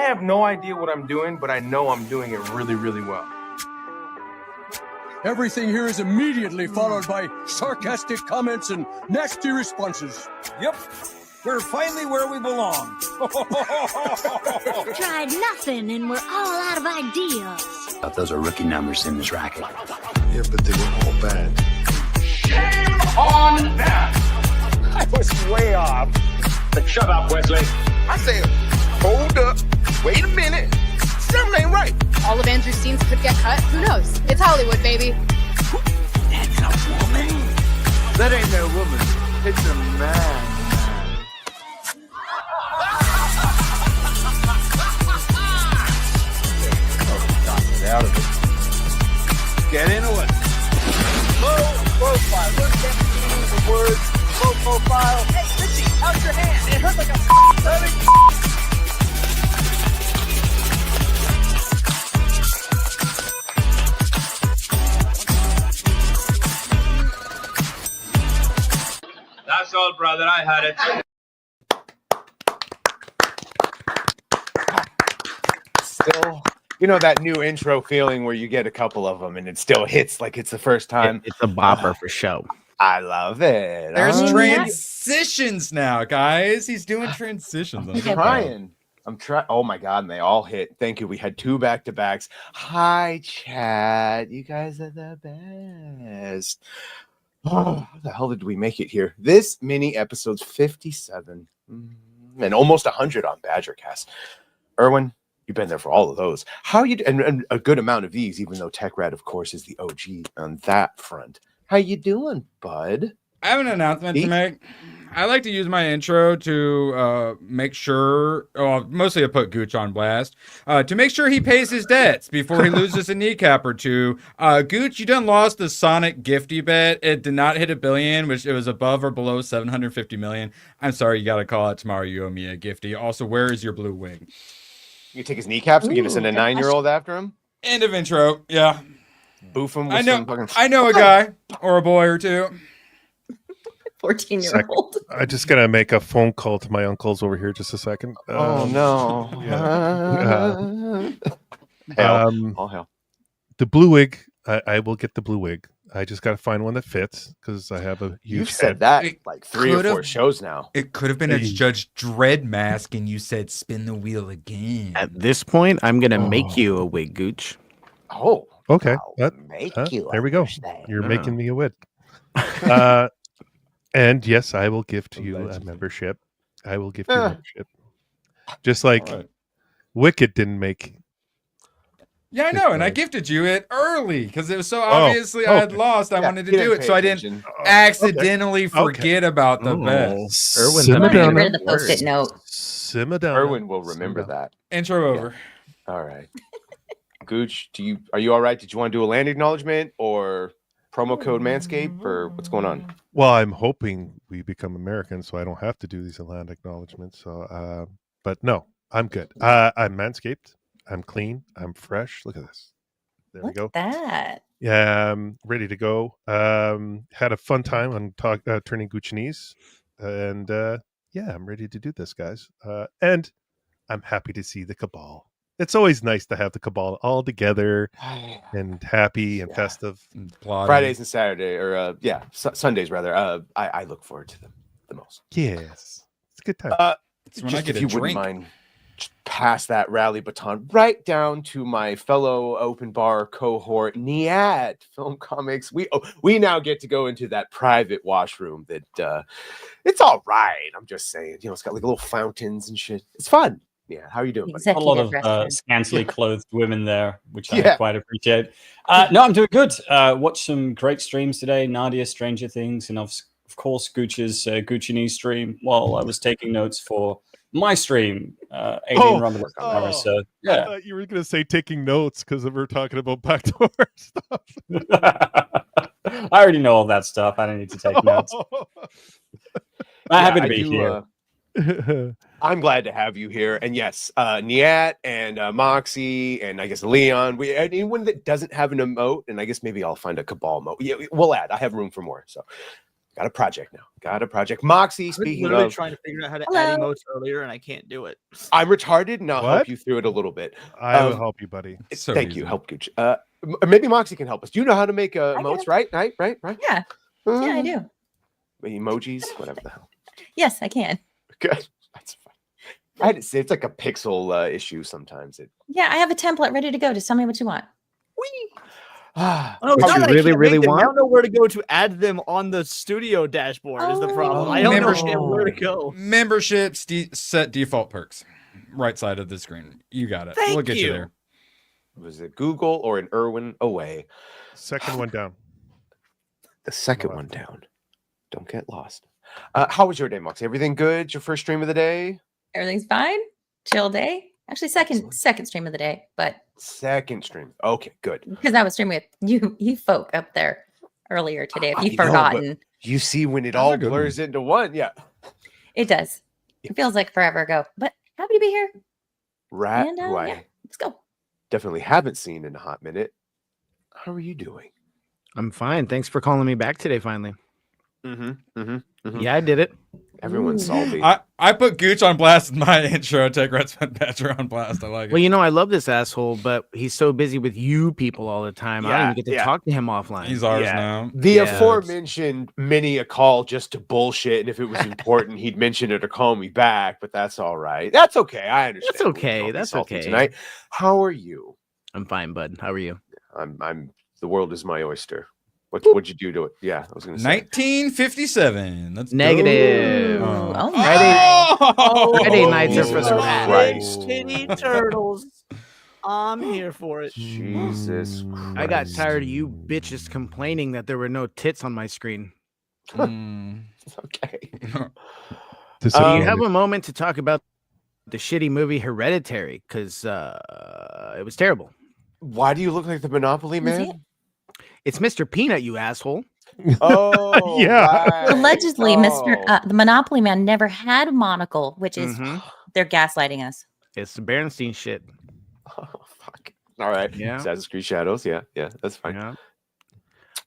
have no idea what I'm doing, but I know I'm doing it really, really well. Everything here is immediately followed by sarcastic comments and nasty responses. Yep. We're finally where we belong. Tried nothing and we're all out of ideas. Those are rookie numbers in this racket. Yeah, but they were all bad. Shame on that! I was way off. But shut up, Wesley. I said, hold up, wait a minute. Something ain't right. All of Andrew's scenes could get cut. Who knows? It's Hollywood, baby. That's a woman. That ain't no woman. It's a man. Out of it. Get into it. Low profile. Look at the words. Low profile. Hey, Richie, how's your hand? It hurt like a That's all, brother. I had it. Still, you know that new intro feeling where you get a couple of them and it still hits like it's the first time. It's a bopper for show. I love it. There's transitions now, guys. He's doing transitions. I'm trying. Oh my god, and they all hit. Thank you. We had 2 back-to-backs. Hi, chat. You guys are the best. Oh, how the hell did we make it here? This mini episode's 57 and almost 100 on Badgercast. Erwin, you've been there for all of those. How you and a good amount of these, even though Techrat, of course, is the OG on that front. How you doing, bud? I have an announcement to make. I like to use my intro to make sure, mostly I put Gooch on blast, to make sure he pays his debts before he loses a kneecap or two. Gooch, you done lost the Sonic Gifty bet. It did not hit $1 billion, which it was above or below 750 million. I'm sorry, you got to call it tomorrow. You owe me a Gifty. Also, where is your blue wing? You take his kneecaps and give us a 9-year-old after him? End of intro. Yeah. Boof him with I know a guy or a boy or two. 14-year-old. I just gotta make a phone call to my uncles over here. Just a second. Oh no! All hell. The blue wig. I will get the blue wig. I just gotta find one that fits because I have a huge. You've said that like 3 or 4 shows now. It could have been a Judge Dredd mask, and you said spin the wheel again. At this point, I'm gonna make you a wig, Gooch. Oh. Okay. You there we go. You're making me a wig. And yes, I will gift you a membership. I will gift you a membership. Just like Wicked didn't make. Yeah, I know, and I gifted you it early because it was so obviously I had lost. I wanted to do it, so I didn't accidentally forget about the bet. Erwin, get rid of the post-it note. Simmer down. Erwin will remember that. Intro over. All right. Gooch, are you all right? Did you want to do a land acknowledgement or promo code Manscaped or what's going on? Well, I'm hoping we become Americans so I don't have to do these land acknowledgements. So, but no, I'm good. I'm Manscaped. I'm clean. I'm fresh. Look at this. There we go. That. Yeah, I'm ready to go. Had a fun time on turning Guccinese. And yeah, I'm ready to do this, guys. And I'm happy to see the Cabal. It's always nice to have the Cabal all together and happy and festive. Fridays and Saturday, or Sundays rather. I look forward to them the most. Yes, it's a good time. It's when I get if you wouldn't mind, just pass that rally baton right down to my fellow open bar cohort, Niat Film Comics. We now get to go into that private washroom that it's all right. I'm just saying, it's got like little fountains and shit. It's fun. Yeah, how are you doing? A lot of scantily clothed women there, which I quite appreciate. No, I'm doing good. Watched some great streams today. Nadia, Stranger Things, and of course, Gooch's Gucci stream while I was taking notes for my stream. Alien Rumble. So, yeah. I thought you were going to say taking notes because we're talking about backdoor stuff. I already know all that stuff. I don't need to take notes. I'm happy to be here. I'm glad to have you here. And yes, Niat and Moxie and I guess Leon. Anyone that doesn't have an emote, and I guess maybe I'll find a Cabal emote. Yeah, we'll add. I have room for more. So Got a project now. Got a project. Moxie, I was speaking literally of, trying to figure out how to add emotes earlier, and I can't do it. I'm retarded, and I'll help What? you through it a little bit. I will help you, buddy. So Thank easy. you. Help Gooch. Maybe Moxie can help us. Do you know how to make emotes, right? Right? Yeah. Yeah, I do. Emojis, whatever the hell. Yes, I can. Good. That's fine. I had to say, it's like a pixel issue sometimes. Yeah, I have a template ready to go. Just tell me what you want. Oh, What now you that I really, can't really make them, I want? don't know where to go to add them on the studio dashboard is the problem. I don't understand where to go. Memberships, set default perks. Right side of the screen. You got it. We'll get you there. Was it Google or an Irwin away? Second one down. The second one down. Don't get lost. How was your day, Moxie? Everything good? Your first stream of the day? Everything's fine. Chill day. Actually, second stream of the day, but second stream. Okay, good. Because I was streaming with you folk up there earlier today. If you've I know, forgotten, but you see when it all blurs into one. Yeah, it does. It feels like forever ago, but happy to be here. Rat, And, who I yeah, let's go. definitely haven't seen in a hot minute. How are you doing? I'm fine. Thanks for calling me back today. Finally. Yeah, I did it. Everyone's salty. I put Gooch on blast in my intro. Techrat's put Badger on blast. I like it. Well, you know, I love this asshole, but he's so busy with you people all the time. I don't even get to talk to him offline. He's ours now. The aforementioned many a call just to bullshit, and if it was important, he'd mention it or call me back. But that's all right. That's okay. I understand. That's okay. That's okay. Tonight, how are you? I'm fine, bud. How are you? I'm. The world is my oyster. What'd you do to it? Yeah, I was gonna say 1957. That's negative. Oh, Friday nights are for the Christ. Titty turtles. I'm here for it. Jesus Christ. I got tired of you bitches complaining that there were no tits on my screen. Okay. Do you have a moment to talk about the shitty movie Hereditary? Because it was terrible. Why do you look like the Monopoly Man? It's Mr. Peanut, you asshole. Oh, yeah. right. Allegedly, the Monopoly Man never had a monocle, which is they're gaslighting us. It's the Berenstein shit. Oh, fuck. All right. Yeah. Assassin's Creed Shadows. Yeah, that's fine. Yeah.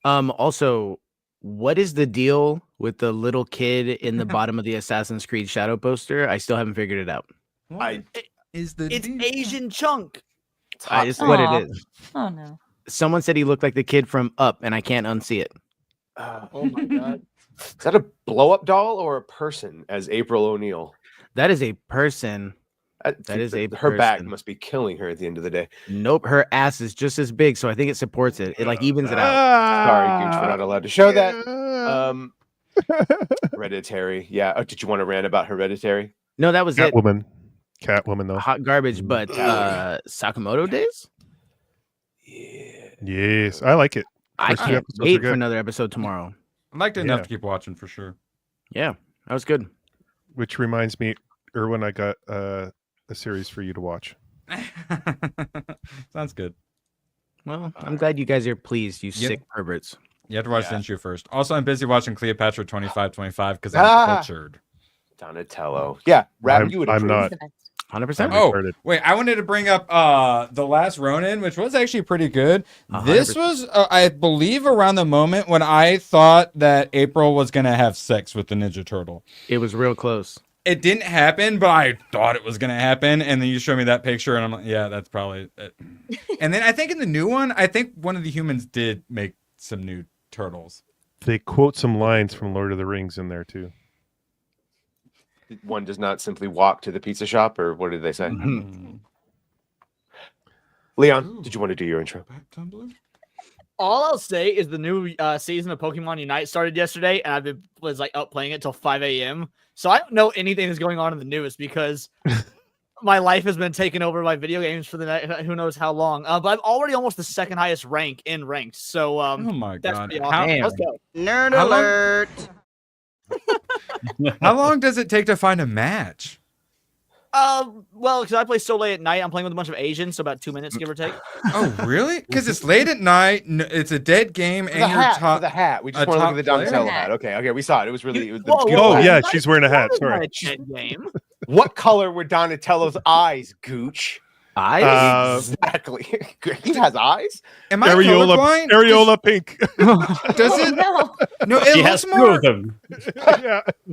Also, what is the deal with the little kid in the bottom of the Assassin's Creed Shadow poster? I still haven't figured it out. It's Asian Chunk. It's what it is. Oh no. Someone said he looked like the kid from Up, and I can't unsee it. Oh my god. Is that a blow-up doll or a person as April O'Neil? That is a person. That is a her back person. must be killing her at the end of the day. Nope, her ass is just as big, so I think it supports it. It like evens it out. Sorry, Gooch, we're not allowed to show that. Hereditary. Yeah. Oh, did you want to rant about Hereditary? No, that was it. Catwoman though. Hot garbage, but Sakamoto Days? Yes, I like it. I First two can't episodes are wait good. for another episode tomorrow. I liked it enough to keep watching for sure. Yeah, that was good. Which reminds me, Erwin, I got a series for you to watch. Sounds good. Well, I'm glad you guys are pleased, you sick perverts. You have to watch the intro first. Also, I'm busy watching Cleopatra 2525 because I'm cultured. Donatello. Yeah, Rabbit, you would I'm approve. not. 100%. Oh, wait, I wanted to bring up The Last Ronin, which was actually pretty good. 100%. This was, I believe, around the moment when I thought that April was going to have sex with the Ninja Turtle. It was real close. It didn't happen, but I thought it was going to happen. And then you show me that picture, and I'm like, yeah, that's probably it. And then I think in the new one, I think one of the humans did make some new turtles. They quote some lines from Lord of the Rings in there too. One does not simply walk to the pizza shop, or what did they say? Leon, did you want to do your intro? All I'll say is the new season of Pokemon Unite started yesterday, and was like up playing it till 5 a.m. So I don't know anything that's going on in the newest because my life has been taken over by video games for the night, who knows how long. But I'm already almost the second highest rank in ranked. So oh my that's god, pretty awesome. Let's go. Nerd alert. How long does it take to find a match? Well, because I play so late at night, I'm playing with a bunch of Asians, so about 2 minutes, give or take. Oh, really? Because it's late at night, it's a dead game, and you're For the hat. We just want to look at the Donatello hat. Okay, we saw it. It was really Whoa, beautiful. Oh yeah, she's wearing a hat. Sorry. Game. What color were Donatello's eyes, Gooch? Eyes? Exactly. He has eyes. Am I Areola, colorblind? areola pink. Does it? No. No, She it has looks two more. of them.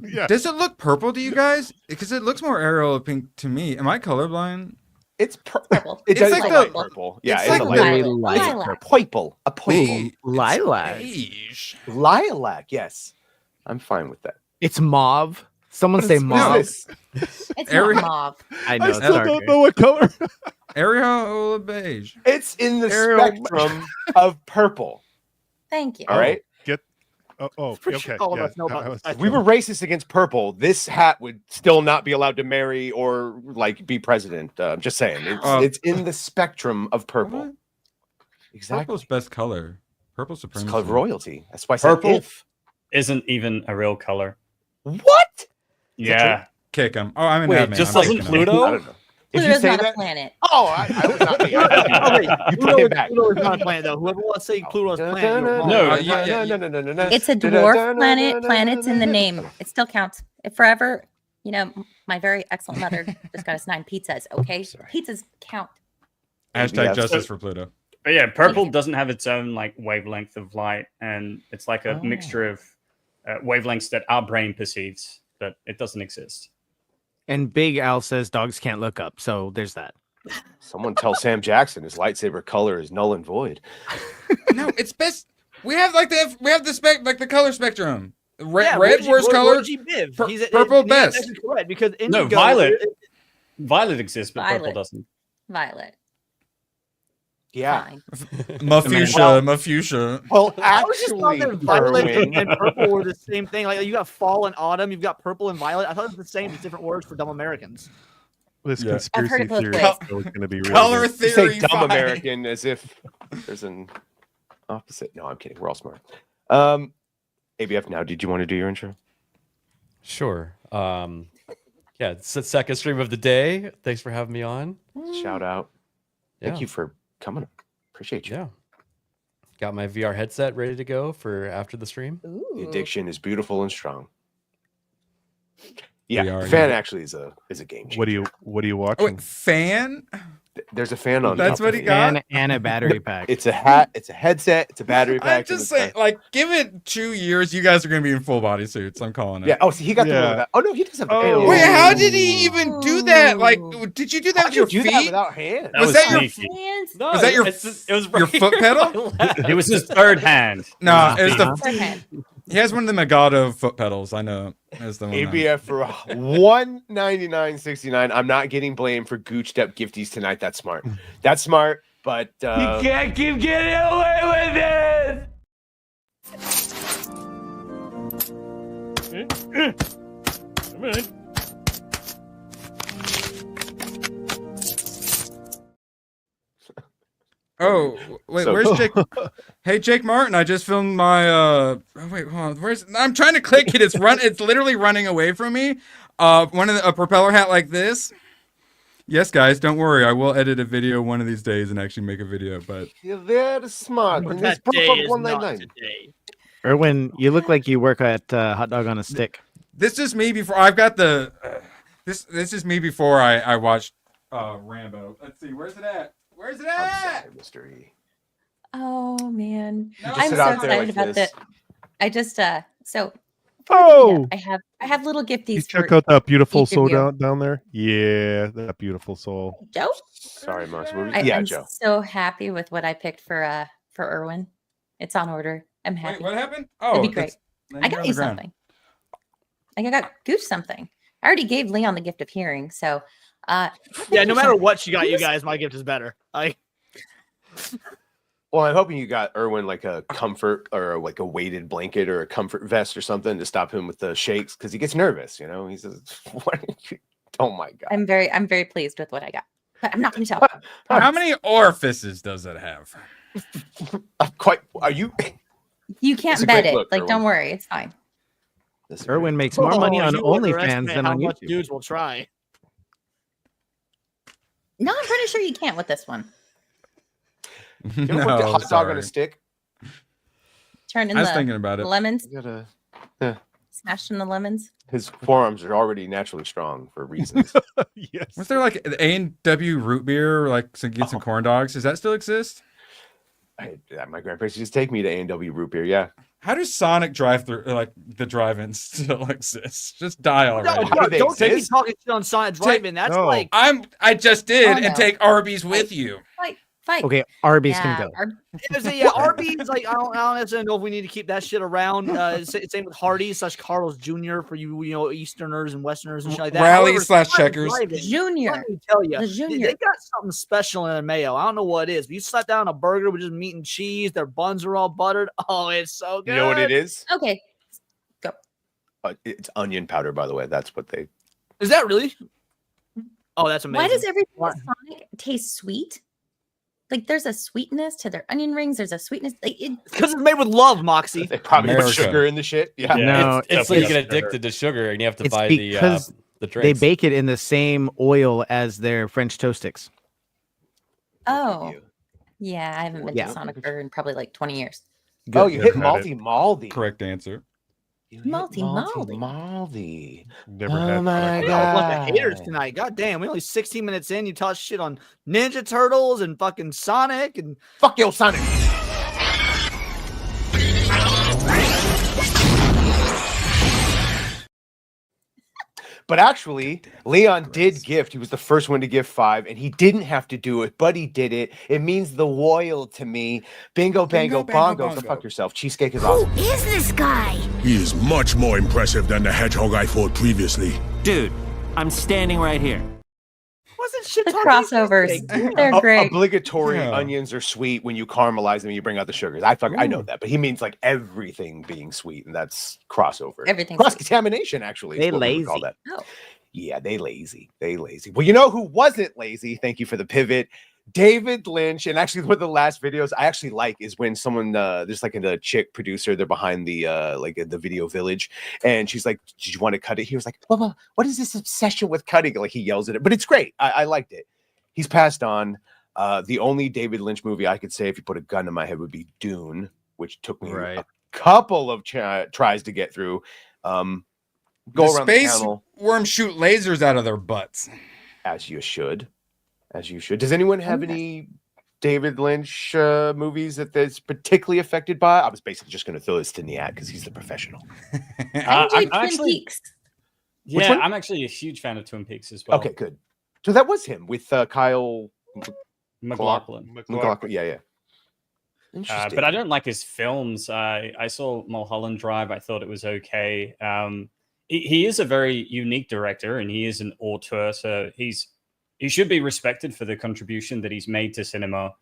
Yeah. Does it look purple to you guys? Because it looks more areola pink to me. Am I colorblind? It's Purple. It does It's look like like purple. Yeah, it's it's, like a very light. light It's purple. A purple. Lilac. Beige. Lilac. Yes, I'm fine with that. It's mauve. Someone What say is mauve. this? It's Ari- not mauve. I know. I it's still darker. don't know what color. Areola beige. It's in the Ariel- spectrum of purple. Thank you. All right. Pretty sure Okay. all of Yeah. us know about If we were racist against purple, this hat would still not be allowed to marry or like be president. I'm just saying, it's in the spectrum of purple. What? Exactly. Purple's best color. Purple It's supremacy. called royalty. That's why I said Purple if. isn't even a real color. What? Yeah. Kick him. Oh, I'm an Wait, admin. just I'm like kicking him. Pluto? I don't know. If you Pluto's say not a that, planet. oh, I was not me. You put it back. Pluto is not a planet, though. Whoever wants to say Pluto's a planet, you're wrong. No, It's a dwarf planet. Planet's in the name. It still counts. If forever, my very excellent mother just got us 9 pizzas. Okay, pizzas count. Hashtag justice for Pluto. But yeah, purple doesn't have its own like wavelength of light, and it's like a mixture of wavelengths that our brain perceives, but it doesn't exist. And Big Al says dogs can't look up. So there's that. Someone tell Sam Jackson his lightsaber color is null and void. No, it's best. We have the color spectrum. Red Reggie- worst color. Reggie Biv. Purple he's best. actually correct because No, indigo, violet exists, but Violet. purple doesn't. Violet. Yeah. Fine. Mafuchsia. Well, I was just thought actually, that violet Erwin, and purple were the same thing. Like you got fall and autumn, you've got purple and violet. I thought it was the same, just different words for dumb Americans. This Yeah. I've heard conspiracy it both theory ways. is still going to be really Color good. you theory. say dumb fine. American as if there's an opposite. No, I'm kidding. We're all smart. ABF, now, did you want to do your intro? Sure. Yeah, it's the second stream of the day. Thanks for having me on. Shout out. Thank Yeah. you for coming. Appreciate you. Yeah. Got my VR headset ready to go for after the stream. The addiction is beautiful and strong. Yeah, VR, fan yeah. actually is a game changer. What are you Oh, watching? wait, fan? There's a fan on. That's top what of he it. got? And a battery pack. It's a hat. It's a headset. It's a battery pack. I'm and just it's saying, like, give it 2 years, you guys are going to be in full body suits. I'm calling it. Yeah. Oh, see, he got the one Yeah. with that. Oh no, he does have. The Oh. fan. Wait, how did he even do that? Like, did you do that How'd with you your do feet? that without hands? That Was that your- sneaky. Hands. No, Was that your- it was your right foot here pedal? on my lap. It was his third hand. No, it was the. Third hand. He has one of the Megado foot pedals. I know. That's the one. ABF for $199.69. I'm not getting blamed for gooched up gifties tonight. That's smart. That's smart. But can't keep getting away with it! Oh, wait, So- where's Jake? Hey, Jake Martin, I just filmed my oh, wait, hold on. I'm trying to click it. It's literally running away from me. A propeller hat like this. Yes, guys, don't worry. I will edit a video one of these days and actually make a video, but you're very smart. But And this that day proof is of not 199. today. Erwin, you look like you work at Hot Dog on a Stick. this is me before I've got the this is me before I watched Rambo. Let's see, where's it at? Where's it I'm at? sorry, Mr. E. Oh man, No, I'm sit so out there excited like about this. that. I just so Oh, I have little you gifties check for out that beautiful each of soul you. down there. Yeah, that beautiful soul. Joe. Sorry, Mars. I'm Joe. so happy with what I picked for Erwin. It's on order. I'm happy. Wait, what happened? Oh, It'd be great. it's laying I here got on you the ground. something. I got Gooch something. I already gave Leon the gift of hearing, so Yeah, no matter what she got you guys, my gift is better. Like Well, I'm hoping you got Erwin like a comfort or like a weighted blanket or a comfort vest or something to stop him with the shakes because he gets nervous. You know, he says, "What? Oh my god!" I'm very pleased with what I got. But I'm not going to tell. How many orifices does it have? Quite. Are you? You It's can't a bet great it. look, Like, Erwin. don't worry, it's fine. Erwin makes more money on you OnlyFans underestimate than how on much YouTube. dudes will try. No, I'm pretty sure you can't with this one. You ever worked a hot dog on a stick? Turn in I was the thinking about it. lemons. You gotta. Yeah. Smashing the lemons. His forearms are already naturally strong for reasons. Yes. Was there like A&W root beer, like get some corn dogs? Does that still exist? My grandparents used to take me to A&W root beer. Yeah. How does Sonic drive-through, like the drive-in, still exist? Just die already. Don't take me talking shit on Sonic Drive-In. That's like I just did, Oh, and no. take Arby's with you. Fight. Okay, Arby's can go. Arby's. Like I don't necessarily know if we need to keep that shit around. Same with Hardee's / Carl's Jr. for you know Easterners and Westerners and shit like that. Rally / Sonic Checkers. Drive-In, Junior. Let me tell you, The Junior. they got something special in their mayo. I don't know what it is. But you slap down a burger with just meat and cheese. Their buns are all buttered. Oh, it's so good. You know what it is? Okay. Go. It's onion powder, by the way. That's what they. Is that really? Oh, that's amazing. Why does everything at Sonic taste sweet? Like there's a sweetness to their onion rings. There's a sweetness. Like because it's made with love, Moxie. They probably put sugar in the shit. Yeah. No, it's so you it's- get addicted to sugar and you have to It's buy because the they drinks. bake it in the same oil as their French toast sticks. Oh. Yeah, I haven't been Yeah. to Sonic Burger in probably like 20 years. Oh, you hit Never had it. malty. Correct answer. Malty. Never had my We got a bunch of haters tonight. God damn, we only 16 minutes in. You talk shit on Ninja Turtles and fucking Sonic and fuck yo Sonic. But actually, Leon did gift. He was the first one to give 5, and he didn't have to do it, but he did it. It means the royal to me. Bingo, bango, bongo. Go fuck yourself. Cheesecake is awesome. Who is this guy? He is much more impressive than the hedgehog I fought previously. Dude, I'm standing right here. wasn't shit The crossovers. They're great. Obligatory onions are sweet when you caramelize them. You bring out the sugars. I know that, but he means like everything being sweet, and that's crossover. Everything. Cross contamination. Actually, They is what we would lazy. call that. Oh. Yeah, they lazy. They lazy. Well, you know who wasn't lazy? Thank you for the pivot. David Lynch. And actually, one of the last videos I actually like is when someone there's like a chick producer, they're behind the like the video village, and she's like, "Did you want to cut it?" He was like, "Well, what is this obsession with cutting?" Like he yells at it, but it's great. I liked it. He's passed on. The only David Lynch movie I could say, if you put a gun to my head, would be Dune, which took me a couple of tries to get through. Go around the panel. Worms shoot lasers out of their butts. As you should. As you should. Does anyone have any David Lynch movies that's particularly affected by? I was basically just going to throw this to Niat because he's the professional. I enjoyed Twin Peaks. Yeah, I'm actually a huge fan of Twin Peaks as well. Okay, good. So that was him with Kyle MacLachlan. Yeah. But I don't like his films. I saw Mulholland Drive. I thought it was okay. He is a very unique director, and he is an auteur. So he should be respected for the contribution that he's made to cinema.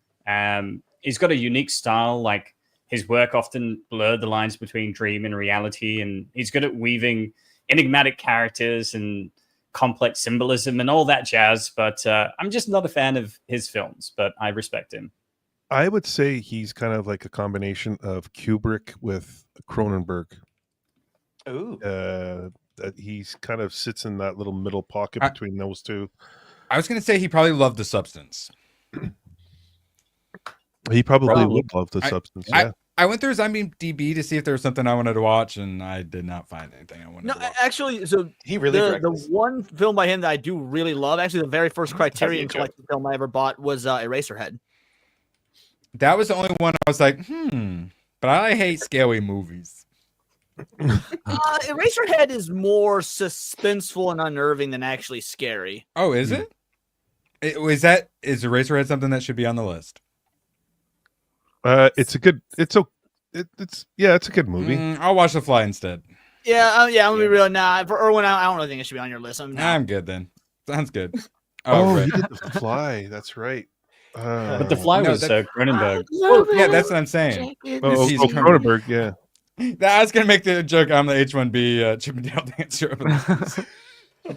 He's got a unique style. Like his work often blurred the lines between dream and reality, and he's good at weaving enigmatic characters and complex symbolism and all that jazz. But I'm just not a fan of his films, but I respect him. I would say he's kind of like a combination of Kubrick with Cronenberg. Ooh. That he's kind of sits in that little middle pocket between those two. I was going to say he probably loved The Substance. He probably would love The Substance. Yeah. I went through his IMDb to see if there was something I wanted to watch, and I did not find anything I wanted to watch. Actually, so he really the one film by him that I do really love, actually the very first Criterion Collection film I ever bought was Eraserhead. That was the only one I was like, but I hate scary movies. Eraserhead is more suspenseful and unnerving than actually scary. Oh, is it? Is Eraserhead something that should be on the list? It's a good movie. I'll watch The Fly instead. I'm gonna be real. Nah, for Erwin, I don't really think it should be on your list. I'm good then. Sounds good. Right. You did The Fly. That's right. But The Fly was Cronenberg. Yeah, that's what I'm saying. Cronenberg, yeah. I was gonna make the joke. I'm the H1B Chippendale dancer.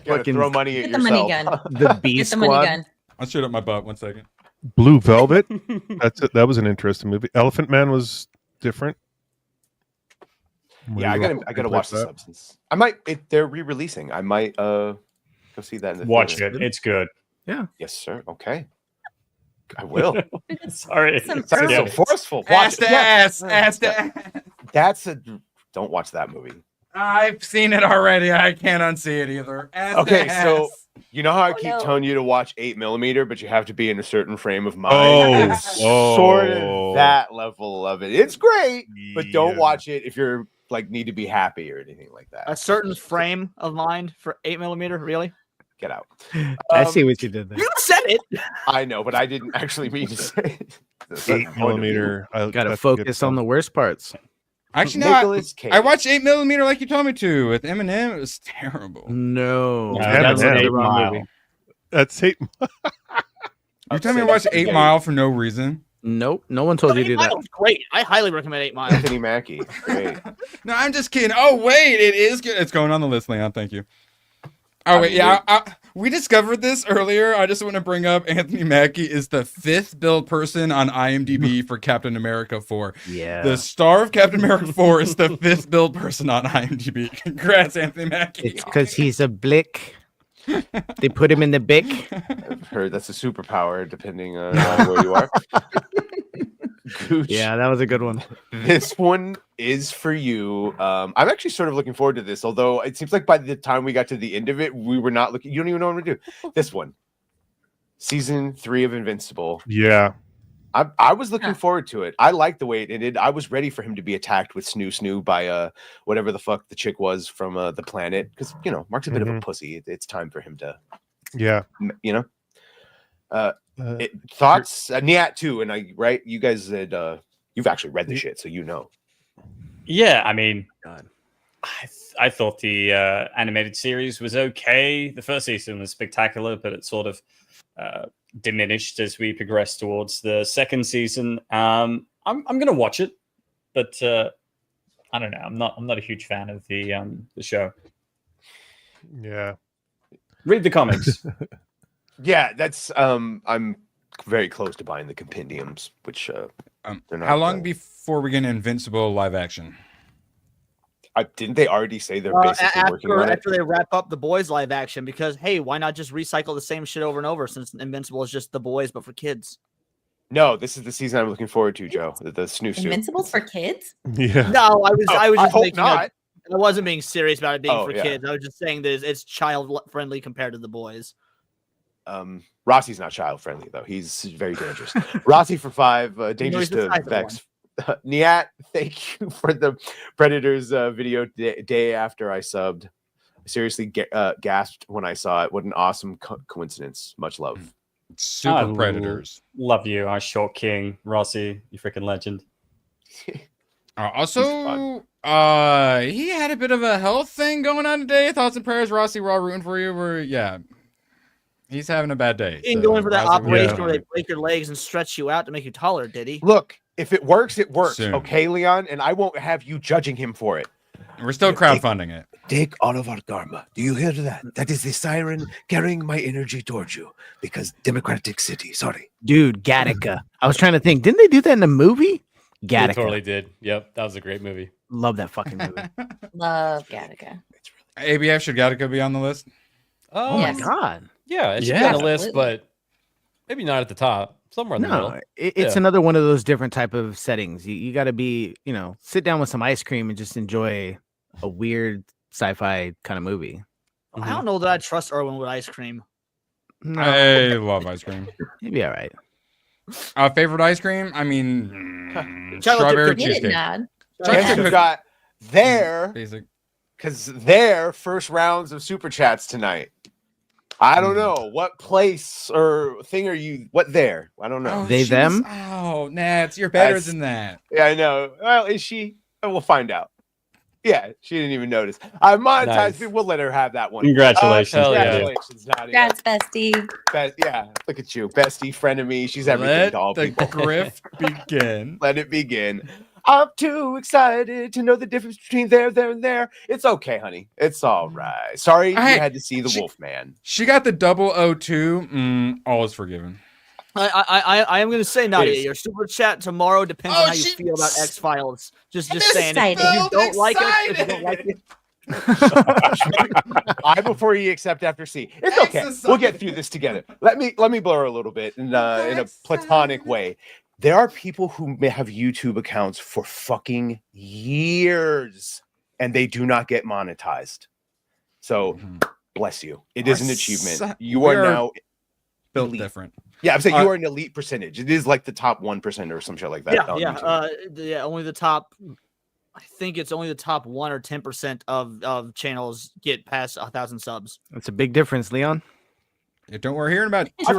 Fucking throw money at yourself. The money gun. The B Get the Squad. money gun. I'll shoot up my butt. 1 second. Blue Velvet. That was an interesting movie. Elephant Man was different. Yeah, I gotta watch The Substance. I might. If they're re-releasing, I might go see that in the Watch theater. it. It's good. Yeah. Yes, sir. Okay. I will. Sorry. It sounds so forceful. Watch Ass to ass. Ass to ass. Don't watch that movie. I've seen it already. I can't unsee it either. Okay, so you know how I keep telling you to watch 8mm, but you have to be in a certain frame of mind. Oh, It's sort of that level of it. It's great, but don't watch it if you're like need to be happy or anything like that. A certain frame of mind for 8mm, really? Get out. I see what you did there. You said it. I know, but I didn't actually mean to say it. 8mm. Gotta focus on the worst parts. Actually, no. I watched 8mm like you told me to with Eminem. It was terrible. No, that's the wrong movie. That's 8. You tell me to watch 8 Mile for no reason. Nope, no one told you to do that. Great. I highly recommend 8 Mile. Anthony Mackie. Great. No, I'm just kidding. Oh wait, it is good. It's going on the list, Leon. Thank you. Oh wait, yeah. We discovered this earlier. I just want to bring up Anthony Mackie is the 5th billed person on IMDb for Captain America 4. Yeah. The star of Captain America 4 is the 5th billed person on IMDb. Congrats, Anthony Mackie. It's because he's a blick. They put him in the bick. I've heard that's a superpower depending on where you are. Gooch. Yeah, that was a good one. This one is for you. I'm actually sort of looking forward to this, although it seems like by the time we got to the end of it, we were not looking. You don't even know what to do. This one, season 3 of Invincible. Yeah. I was looking forward to it. I liked the way it ended. I was ready for him to be attacked with Snoo by whatever the fuck the chick was from the planet, because you know Mark's a bit of a pussy. It's time for him to, you know. Thoughts? Nyat too, and right? You guys had you've actually read the shit, so you know. Yeah, I mean, I thought the animated series was okay. The first season was spectacular, but it sort of diminished as we progressed towards the second season. I'm gonna watch it, but I don't know. I'm not a huge fan of the show. Yeah. Read the comics. Yeah, that's I'm very close to buying the compendiums, which they're not. How long before we get Invincible live action? Didn't they already say they're basically working on it? After they wrap up the Boys live action, because hey, why not just recycle the same shit over and over since Invincible is just the boys but for kids? No, this is the season I'm looking forward to, Joe. The Snoo. Invincible's for kids? Yeah. No, I was just hope making not. I wasn't being serious about it being for yeah. kids. I was just saying that it's child friendly compared to the boys. Rossi's not child friendly though. He's very dangerous. Rossi for 5. Dangerous to Vex. Nyat, thank you for the Predators video day after I subbed. I seriously gasped when I saw it. What an awesome coincidence. Much love. Super Predators. Love you, our short king, Rossi. You freaking legend. Also, he had a bit of a health thing going on today. Thoughts and prayers, Rossi. We're all rooting for you. He's having a bad day. He ain't going for that operation where they break your legs and stretch you out to make you taller, did he? Look, if it works, it works. Soon. Okay, Leon, and I won't have you judging him for it. We're still crowdfunding it. Take all of our karma. Do you hear that? That is the siren carrying my energy towards you. Because Democratic City, sorry. Dude, Gattaca. I was trying to think, didn't they do that in the movie? They Gattaca. totally did. Yep, that was a great movie. Love that fucking movie. Love Gattaca. ABF, should Gattaca be on the list? Oh Yes. my god. Yeah, it should be on the list, but maybe not at the top. Somewhere in the middle. No, it's another one of those different type of settings. You got to be, sit down with some ice cream and just enjoy a weird sci-fi kind of movie. I don't know that I trust Erwin with ice cream. No. I love ice cream. You'd be all right. Favorite ice cream? I mean, Chocolate strawberry chip cookie. cheesecake. Guess who got their Basic. because their first rounds of super chats tonight. I don't know what place or thing are you. What there? I don't know. They them? Oh, Nats, you're better than that. Yeah, I know. Well, is she? We'll find out. Yeah, she didn't even notice. I monetized Nice. it. We'll let her have that one. Congratulations. Hell yeah. Congratulations, Nadia. Congrats, bestie. Yeah, look at you, bestie, friend of me. She's everything Let to all the people. grift begin. Let it begin. I'm too excited to know the difference between there, and there. It's okay, honey. It's all right. Sorry you had to see the Wolfman. She got the 002. All is forgiven. I am going to say, Nadia, Please. your super chat tomorrow depends on how you feel about X Files. Just saying, excited. if you don't like it, I before you accept after C. It's okay. We'll get through this together. Let me blur a little bit in a platonic way. There are people who may have YouTube accounts for fucking years. and they do not get monetized. So bless you. It is an achievement. You are now built elite. different. Yeah, I'm saying you are an elite percentage. It is like the top 1% or some shit like that. Yeah, only the top. I think it's only the top 1 or 10% of channels get past 1,000 subs. That's a big difference, Leon. Yeah, don't worry. Here in about 2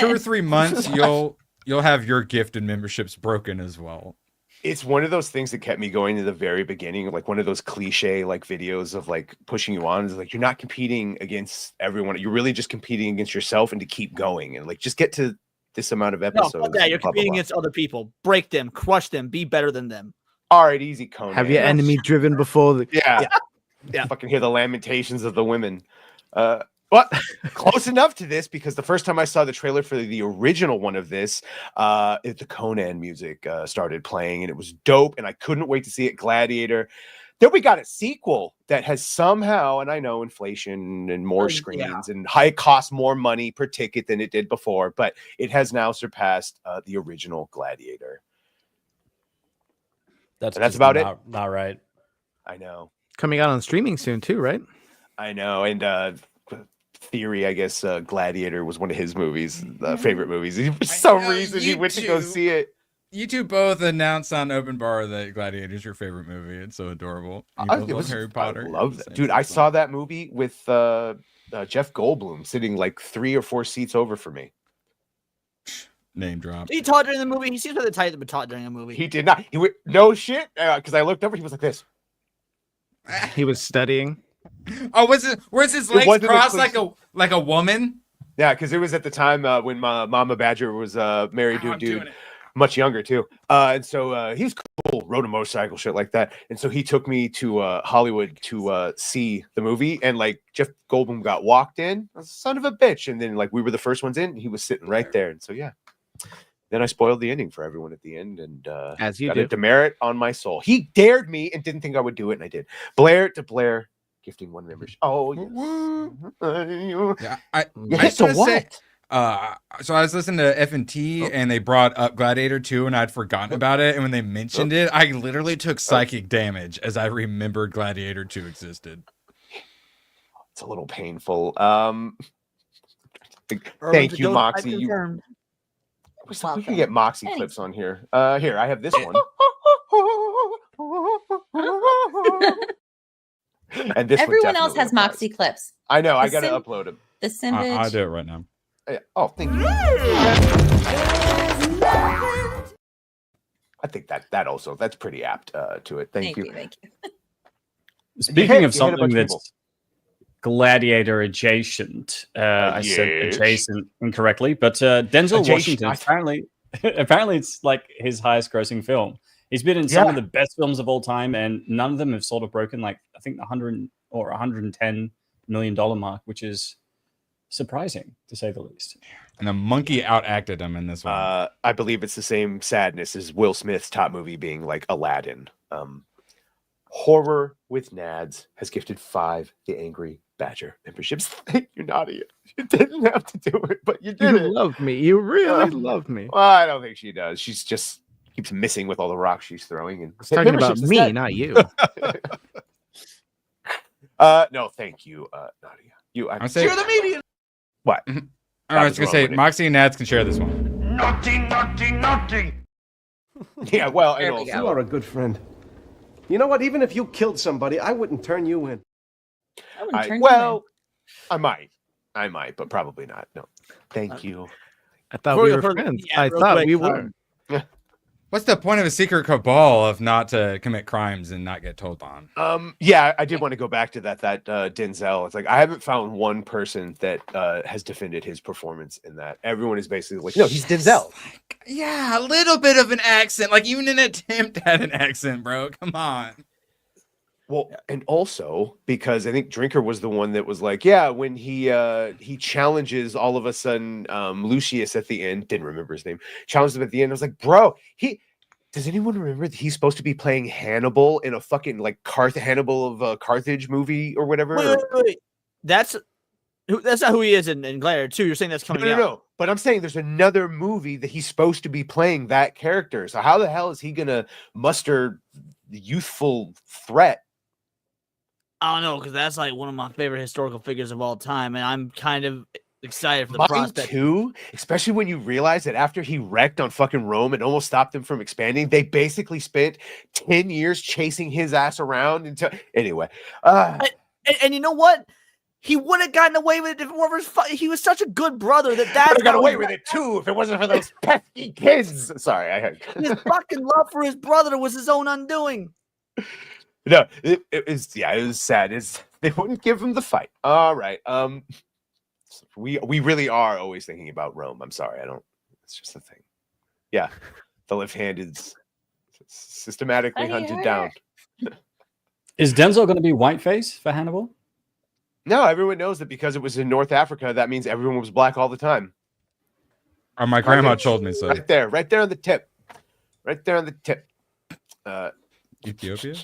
or 3 months, you'll have your gifted memberships broken as well. It's one of those things that kept me going in the very beginning, like one of those cliche like videos of like pushing you on. Is like you're not competing against everyone. You're really just competing against yourself and to keep going and like just get to this amount of episodes. No, yeah, you're competing against other people. Break them, crush them, be better than them. All right, easy, Conan. Have your enemy driven before the yeah. Fucking hear the lamentations of the women. But close enough to this because the first time I saw the trailer for the original one of this, the Conan music started playing and it was dope and I couldn't wait to see it. Gladiator. Then we got a sequel that has somehow, and I know inflation and more screens and high cost more money per ticket than it did before, but it has now surpassed the original Gladiator. That's about it. Not right. I know. Coming out on streaming soon too, right? I know. And Theory, I guess Gladiator was one of his movies, favorite movies. For some reason, he went to go see it. You two both announced on Open Bar that Gladiator is your favorite movie. It's so adorable. You both love Harry Potter. I love that. Dude, I saw that movie with Jeff Goldblum sitting like 3 or 4 seats over for me. Name drop. He taught during the movie. He seems like the type that would talk during a movie. He did not. He went, no shit. Because I looked over, he was like this. He was studying. Oh, where's his legs crossed like a woman? Yeah, because it was at the time when Mama Badger was married to a dude much younger too. And so he was cool, rode a motorcycle, shit like that. And so he took me to Hollywood to see the movie. And like Jeff Goldblum got walked in, I was a son of a bitch. And then like we were the first ones in, and he was sitting right there. And so yeah. Then I spoiled the ending for everyone at the end, and as you got do, a demerit on my soul. He dared me and didn't think I would do it, and I did. Blair to Blair, gifting 1 membership. Oh, yes. Yeah, I just want to say, so I was listening to F&T, and they brought up Gladiator 2, and I'd forgotten about it. And when they mentioned it, I literally took psychic damage as I remembered Gladiator 2 existed. It's a little painful. Thank you, Moxie. We can get Moxie clips on here. Here, I have this one. And this everyone else has Moxie clips. I know. I got to upload them. The Simbage. I'll do it right now. Oh, thank you. I think that's pretty apt to it. Thank you. Thank you. Speaking of something that's Gladiator adjacent, I said adjacent incorrectly, but Denzel Washington apparently it's like his highest grossing film. He's been in some of the best films of all time, and none of them have sort of broken like I think the 100 or 110 $1 million mark, which is surprising to say the least. And the monkey outacted him in this one. I believe it's the same sadness as Will Smith's top movie being like Aladdin. Horror with Nads has gifted 5 The Angry Badger memberships. Thank you, Nadia. You didn't have to do it, but you did it. You love me. You really love me. Well, I don't think she does. She's just keeps missing with all the rocks she's throwing. And talking about me, not you. No, thank you, Nadia. You're the median. What? I was gonna say Moxie and Nads can share this one. Naughty. Yeah, well, and also, you are a good friend. You know what? Even if you killed somebody, I wouldn't turn you in. I might, but probably not. No, thank you. I thought we were friends. I thought we were. What's the point of a secret cabal if not to commit crimes and not get told on? Yeah, I did want to go back to that Denzel. It's like I haven't found one person that has defended his performance in that. Everyone is basically like, no, he's Denzel. Yeah, a little bit of an accent, like even an attempt at an accent, bro. Come on. Well, and also because I think Drinker was the one that was like, yeah, when he challenges all of a sudden Lucius at the end, didn't remember his name, challenged him at the end. I was like, bro, does anyone remember that he's supposed to be playing Hannibal in a fucking like Hannibal of Carthage movie or whatever? Wait. That's not who he is in Gladiator 2. You're saying that's coming out. No. But I'm saying there's another movie that he's supposed to be playing that character. So how the hell is he gonna muster the youthful threat I don't know, because that's like one of my favorite historical figures of all time, and I'm kind of excited for the Mine prospect. too, especially when you realize that after he wrecked on fucking Rome and almost stopped them from expanding, they basically spent 10 years chasing his ass around until anyway. And you know what? He would have gotten away with it if it weren't he was such a good brother that Would have got away with it too if it wasn't for those pesky kids. Sorry, I had his fucking love for his brother was his own undoing. no. It was sad. They wouldn't give him the fight. All right. We really are always thinking about Rome. I'm sorry, I don't. It's just a thing. Yeah, the left hand is systematically hunted down. Is Denzel going to be whiteface for Hannibal? No, everyone knows that because it was in North Africa, that means everyone was black all the time. My grandma told me so. Right there on the tip. Right there on the tip. Ethiopia?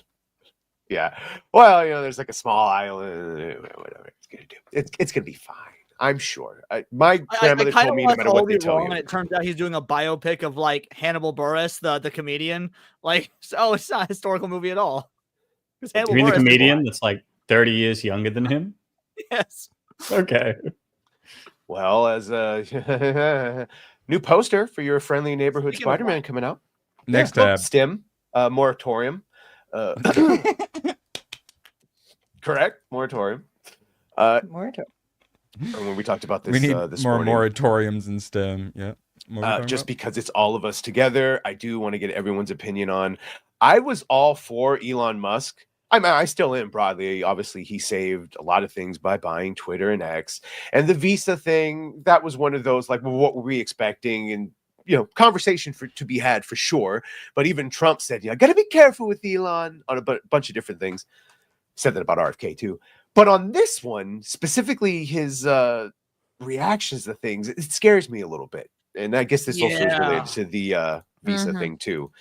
Yeah. Well, there's like a small island. Whatever it's gonna do. It's gonna be fine. I'm sure. My grandmother told me no matter what they tell you. And it turns out he's doing a biopic of like Hannibal Buress, the comedian. Like, oh, it's not a historical movie at all. You mean the comedian that's like 30 years younger than him? Yes. Okay. Well, as a new poster for your friendly neighborhood Spider-Man coming out. Next tab. STEM, moratorium. Correct? Moratorium. Moratorium. When we talked about this, we need this more morning. moratoriums in STEM. Yeah. Just because it's all of us together, I do want to get everyone's opinion on. I was all for Elon Musk. I still am broadly. Obviously, he saved a lot of things by buying Twitter and X. And the Visa thing, that was one of those, like, well, what were we expecting? And, conversation to be had for sure. But even Trump said, got to be careful with Elon on a bunch of different things. Said that about RFK too. But on this one, specifically his reactions to things, it scares me a little bit. And I guess this also is related to the Visa thing too.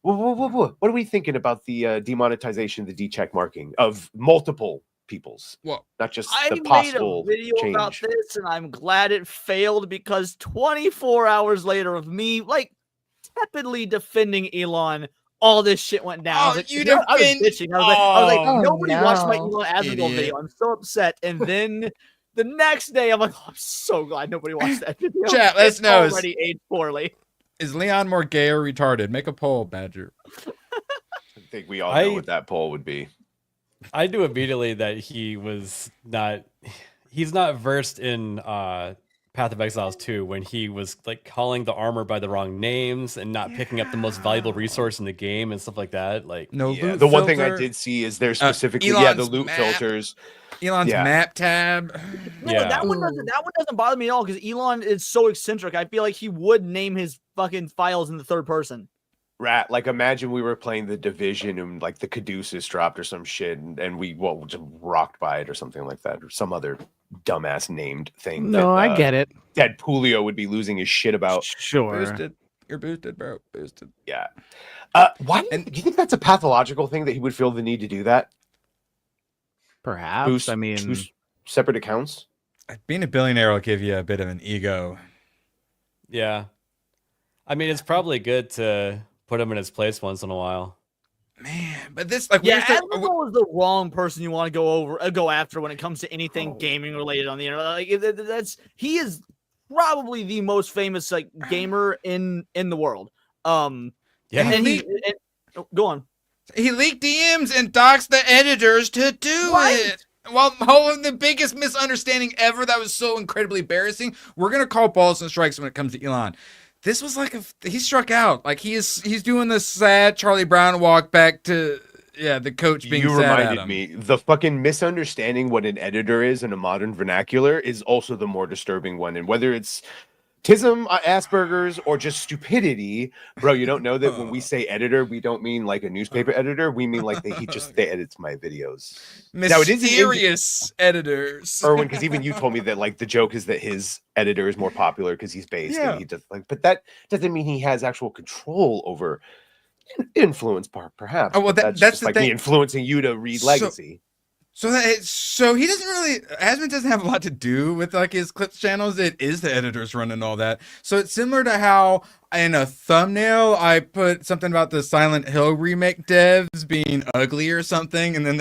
What are we thinking about the demonetization, the decheck marking of multiple people's? Well, not just I the possible made a video change. about this, and I'm glad it failed because 24 hours later of me like tepidly defending Elon, all this shit went down. I was like, I was bitching. I was like, nobody watched my Elon Asriel video. I'm so upset. And then the next day, I'm like, I'm so glad nobody watched that video. Chat, let's know. Already aged poorly. Is Leon more gay or retarded? Make a poll, Badger. I think we all know what that poll would be. I knew immediately that he's not versed in Path of Exiles 2 when he was like calling the armor by the wrong names and not picking up the most valuable resource in the game and stuff like that. Like the one thing I did see is there's specifically the loot filters. Elon's map tab. No, that one doesn't bother me at all because Elon is so eccentric. I feel like he would name his fucking files in the third person. Rat, like imagine we were playing the Division and like the Caduceus dropped or some shit and we just rocked by it or something like that or some other dumbass named thing. No, I get it. Deadpoolio would be losing his shit about. Sure. Boosted. You're boosted, bro. Boosted. Yeah. Why do you think that's a pathological thing that he would feel the need to do that? Perhaps. Two separate accounts. Being a billionaire will give you a bit of an ego. Yeah. I mean, it's probably good to put him in his place once in a while. Man, but this like Asriel is the wrong person you want to go after when it comes to anything gaming related on the internet. Like he is probably the most famous like gamer in the world. Yeah, and go on. He leaked DMs and doxed the editors to do it. Well, the biggest misunderstanding ever that was so incredibly embarrassing. We're gonna call balls and strikes when it comes to Elon. This was like he struck out. Like he's doing the sad Charlie Brown walk back to the coach being sad at him. You reminded me. The fucking misunderstanding what an editor is in a modern vernacular is also the more disturbing one. And whether it's Tism, Asperger's, or just stupidity, bro, you don't know that when we say editor, we don't mean like a newspaper editor. We mean like they edits my videos. Mysterious editors. Erwin, because even you told me that like the joke is that his editor is more popular because he's based and he does but that doesn't mean he has actual control over influence perhaps. Oh well, that's just the like thing. me influencing you to read Legacy. So he doesn't really, Asmund doesn't have a lot to do with like his clips channels. It is the editors running all that. So it's similar to how in a thumbnail, I put something about the Silent Hill remake devs being ugly or something, and then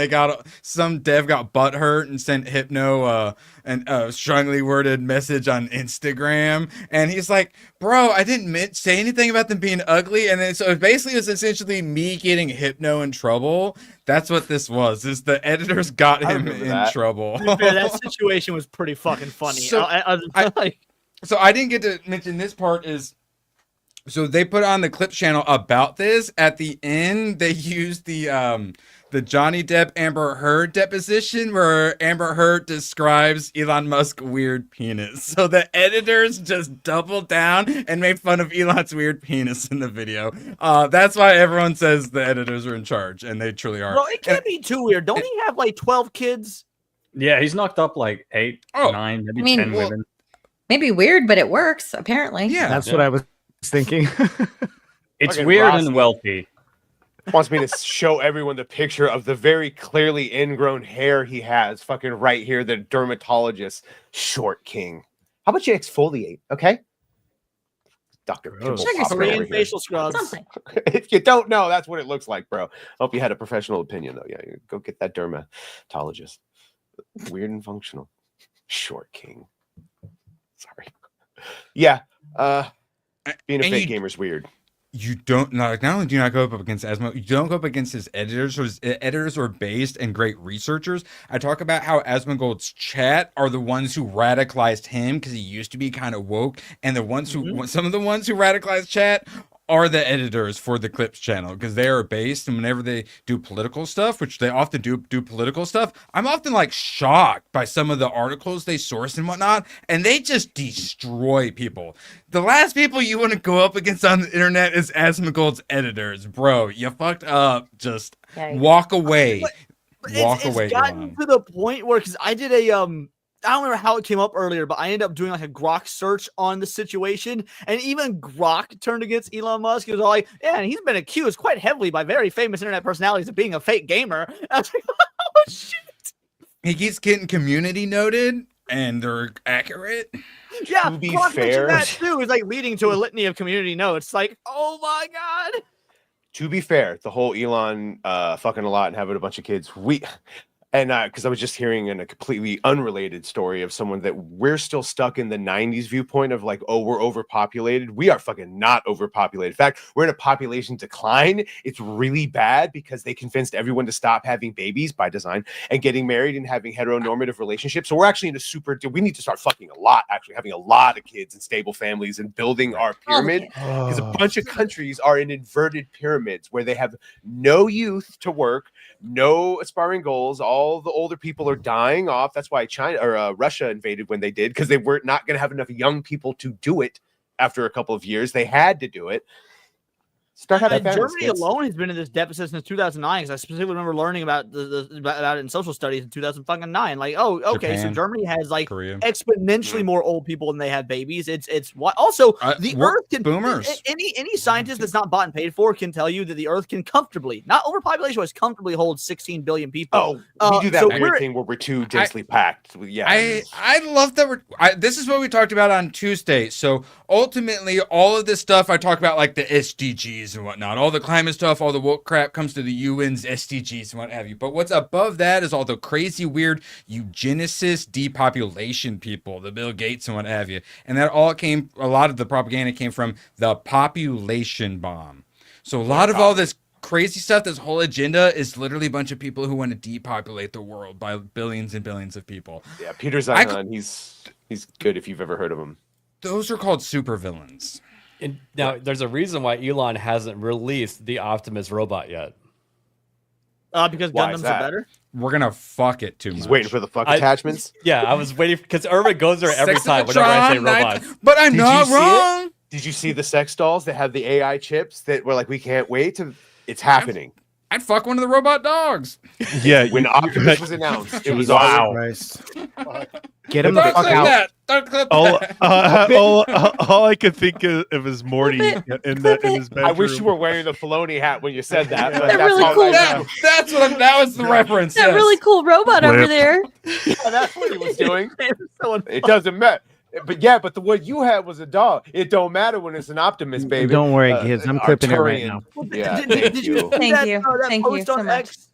some dev got butthurt and sent Hypno a strongly worded message on Instagram, and he's like, "Bro, I didn't say anything about them being ugly," and then so basically it was essentially me getting Hypno in trouble. That's what this was. Is the editors got him in trouble? That situation was pretty fucking funny. So I didn't get to mention this part is. So they put on the Clips channel about this. At the end, they used the Johnny Depp Amber Heard deposition where Amber Heard describes Elon Musk's weird penis. So the editors just doubled down and made fun of Elon's weird penis in the video. That's why everyone says the editors are in charge, and they truly are. Bro, it can't be too weird. Don't he have like 12 kids? Yeah, he's knocked up like 8, 9, maybe 10 women. Maybe weird, but it works apparently. Yeah, that's what I was thinking. It's Fucking weird Ross and wealthy. wants me to show everyone the picture of the very clearly ingrown hair he has fucking right here, the dermatologist short king. How about you exfoliate, okay? Dr. Pimple Popper over here. Facial scrubs. If you don't know, that's what it looks like, bro. Hope you had a professional opinion, though. Yeah, go get that dermatologist. Weird and functional. Short king. Sorry. Yeah. Being a fake gamer is weird. You don't not only do you not go up against Asmongold, you don't go up against his editors. His editors are based and great researchers. I talk about how Asmongold's chat are the ones who radicalized him because he used to be kind of woke, and the ones who some of the ones who radicalized chat are the editors for the Clips channel because they are based, and whenever they do political stuff, which they often do political stuff, I'm often like shocked by some of the articles they source and whatnot, and they just destroy people. The last people you want to go up against on the internet is Asmongold's editors, bro. You fucked up. Just walk away. Walk away. It's gotten to the point where, because I did I don't remember how it came up earlier, but I ended up doing like a Grok search on the situation, and even Grok turned against Elon Musk. He was all like, "Yeah, and he's been accused quite heavily by very famous internet personalities of being a fake gamer." I was like, "Oh shit!" He keeps getting community noted, and they're accurate. Yeah, to be Grok fair, mentioned that too is like leading to a litany of community notes. Like, oh my god. To be fair, the whole Elon fucking a lot and having a bunch of kids, because I was just hearing in a completely unrelated story of someone that we're still stuck in the 90s viewpoint of like, oh, we're overpopulated. We are fucking not overpopulated. In fact, we're in a population decline. It's really bad because they convinced everyone to stop having babies by design and getting married and having heteronormative relationships. So we're actually in a we need to start fucking a lot, actually having a lot of kids and stable families and building our pyramid because a bunch of countries are in inverted pyramids where they have no youth to work, no aspiring goals. All the older people are dying off. That's why Russia invaded when they did, because they were not going to have enough young people to do it. After a couple of years, they had to do it. Start having Germany alone has been in this deficit since 2009. Because I specifically remember learning about about it in social studies in 2009. Like, oh, okay, Japan, so Germany has like Korea. exponentially more old people than they have babies. It's what also the Earth can boomers. Any scientist that's not bought and paid for can tell you that the Earth can comfortably, not overpopulation, but comfortably hold 16 billion people. Oh, we do that weird thing where we're too densely packed. Yeah, I love that. This is what we talked about on Tuesday. So ultimately, all of this stuff I talk about, like the SDGs and whatnot, all the climate stuff, all the woke crap comes to the UN's SDGs and what have you. But what's above that is all the crazy, weird eugenicist depopulation people, the Bill Gates and what have you. And that all came, a lot of the propaganda came from the population bomb. So a lot of all this crazy stuff, this whole agenda is literally a bunch of people who want to depopulate the world by billions and billions of people. Yeah, Peter Zeihan, he's good if you've ever heard of him. Those are called supervillains. And now, there's a reason why Elon hasn't released the Optimus robot yet. Because Gundams are better? We're going to fuck it too much. He's waiting for the fuck attachments? Yeah, I was waiting, because Irvin goes there every time whenever I say robots. But I'm not wrong. Did you see the sex dolls that have the AI chips that were like, we can't wait to... It's happening. I'd fuck one of the robot dogs. Yeah. When Optimus was announced, it was wow. Get him the fuck out. All I could think of is Morty in his bedroom. I wish you were wearing the Filoni hat when you said that. But That really cool. That was the reference. That really cool robot over there. Yeah, that's what he was doing. It doesn't matter. But the one you had was a dog. It don't matter when it's an Optimus, baby. Don't worry, kids. I'm clipping it right Arturian. now. Yeah, Did you see Thank that, you. that Thank you post so on much. X?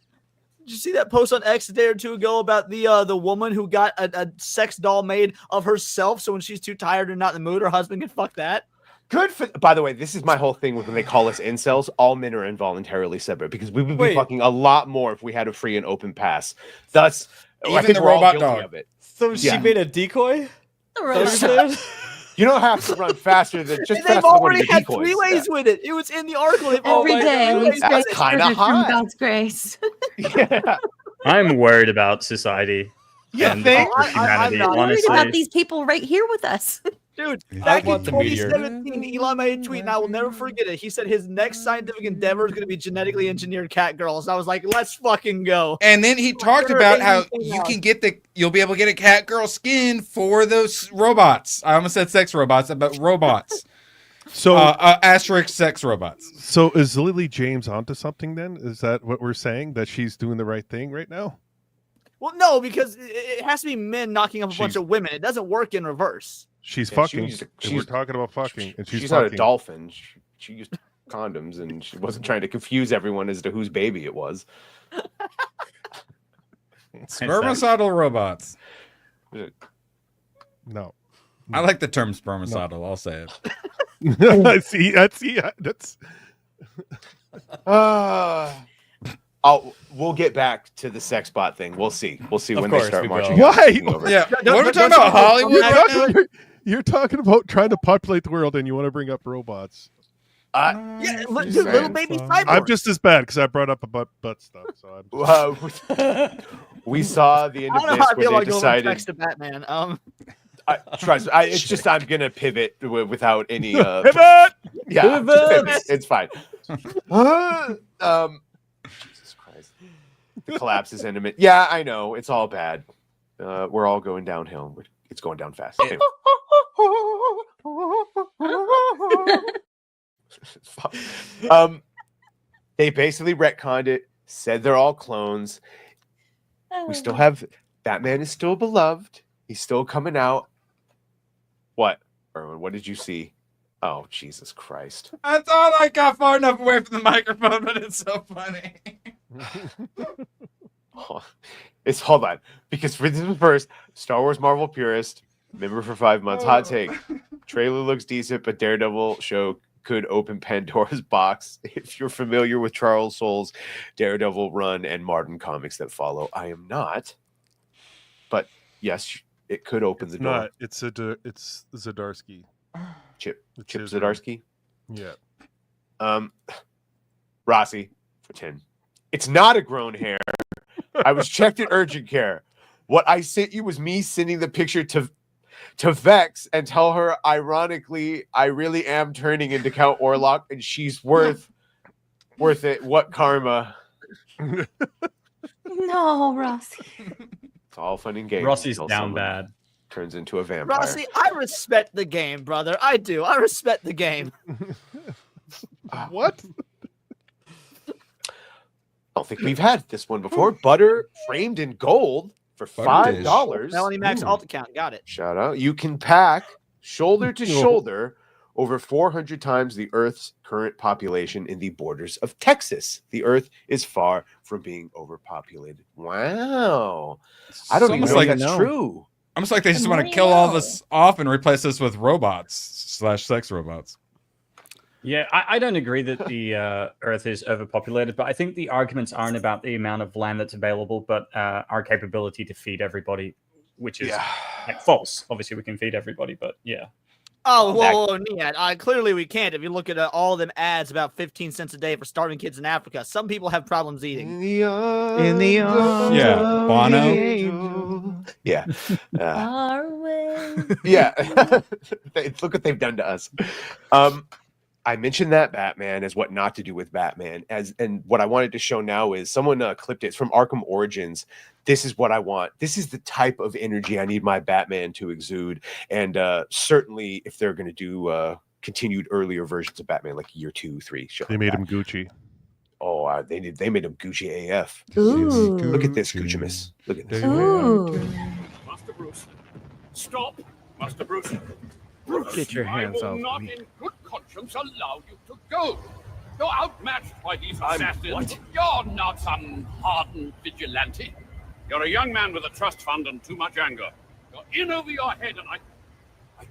Did you see that post on X a day or two ago about the woman who got a sex doll made of herself, so when she's too tired or not in the mood, her husband can fuck that? Good for. By the way, this is my whole thing with when they call us incels. All men are involuntarily celibate because we would be Wait. fucking a lot more if we had a free and open pass. Thus, I Even think the we're all robot guilty dog. of it. So she Yeah. made a decoy? The Is robot. that what you're saying? You don't have to run faster than just They've faster than one of already your had decoys. three ways with it. It was in the article. They've Every already day had we three ways stray with it. kinda further from hot. God's grace. Yeah. I'm worried about society You and think? the future of humanity. I'm not. I'm worried Honestly, about these people right here with us. Dude, I back in want the meteor. 2017, Elon made a tweet, and I will never forget it. He said his next scientific endeavor is going to be genetically engineered cat girls. I was like, let's fucking go. And then he talked Sure, about how anything you else. can you'll be able to get a cat girl skin for those robots. I almost said sex robots, but robots. So, asterisk sex robots. so is Lily James onto something then? Is that what we're saying? That she's doing the right thing right now? Well, no, because it has to be men knocking up a bunch of women. It doesn't work in reverse. She's Yeah, fucking. she's- and we're talking about fucking, and she's not a fucking. dolphin. She used condoms, and she wasn't trying to confuse everyone as to whose baby it was. Spermicidal robots. No. I like the term spermicidal. I'll say it. That's. We'll get back to the sex bot thing. We'll see. We'll see Of when course they start we marching. will. out. Why? Over. Yeah. Don't- What are we don't- talking about? don't- Hollywood? You're talking about trying to populate the world, and you want to bring up robots. Yeah, little baby cyborg. I'm just as bad because I brought up about butt stuff. So I'm. We saw the end I of don't know how this I feel when they about going from decided. text to Batman. Trust me, it's just I'm gonna pivot without any Pivot! Yeah, Pivot! pivot. It's fine. Jesus Christ, the collapse is imminent. Yeah, I know it's all bad. We're all going downhill. It's going down fast. Anyway. They basically retconned it. Said they're all clones. We still have Batman is still beloved. He's still coming out. What, Erwin? What did you see? Oh, Jesus Christ! I thought I got far enough away from the microphone, but it's so funny. Hold on, because for this first Star Wars Marvel purist, member for 5 months. Hot take: trailer looks decent, but Daredevil show could open Pandora's box. If you're familiar with Charles Soule's Daredevil run and Martin comics that follow, I am not. But yes, it could open the door. Not. It's Zdarsky. Chip It's his Zdarsky. Yeah. Rossi for 10. It's not a grown hair. I was checked at urgent care. What I sent you was me sending the picture to Vex and tell her, ironically, I really am turning into Count Orlok, and she's worth it. What karma? No, Rossi. It's all fun and games. Rossi's until down someone bad. Turns into a vampire. Rossi, I respect the game, brother. I do. I respect the game. What? I don't think we've had this one before. Butter framed in gold for $5. Melanie Max Ooh. alt account. Got it. Shout out. You can pack shoulder to shoulder over 400 times the Earth's current population in the borders of Texas. The Earth is far from being overpopulated. Wow. I don't even almost know like if that's true. Almost like they just want to kill all of us off and replace us with robots / sex robots. Yeah, I don't agree that the Earth is overpopulated, but I think the arguments aren't about the amount of land that's available, but our capability to feed everybody, which is like, false. Obviously, we can feed everybody, but yeah. Oh, whoa, Niad. Clearly we can't. If you look at all them ads about 15 cents a day for starving kids in Africa, some people have problems eating. In the arms Yeah, of Bono. the angel. Yeah. Far away. Yeah. Look what they've done to us. I mentioned that Batman as what not to do with Batman, and what I wanted to show now is someone clipped it. It's from Arkham Origins. This is what I want. This is the type of energy I need my Batman to exude. And certainly, if they're going to do continued earlier versions of Batman, like year 2, 3, shit They like made that. him Gucci. Oh, they made him Gucci AF. Ooh. Look at this, Gucci-miss. Look at this. Ooh. Off the roof. Stop. Master Bruce. Get your hands I off will not me. in good conscience allow you to go. You're outmatched by these I'm assassins. what? You're not some hardened vigilante. You're a young man with a trust fund and too much anger. You're in over your head, and I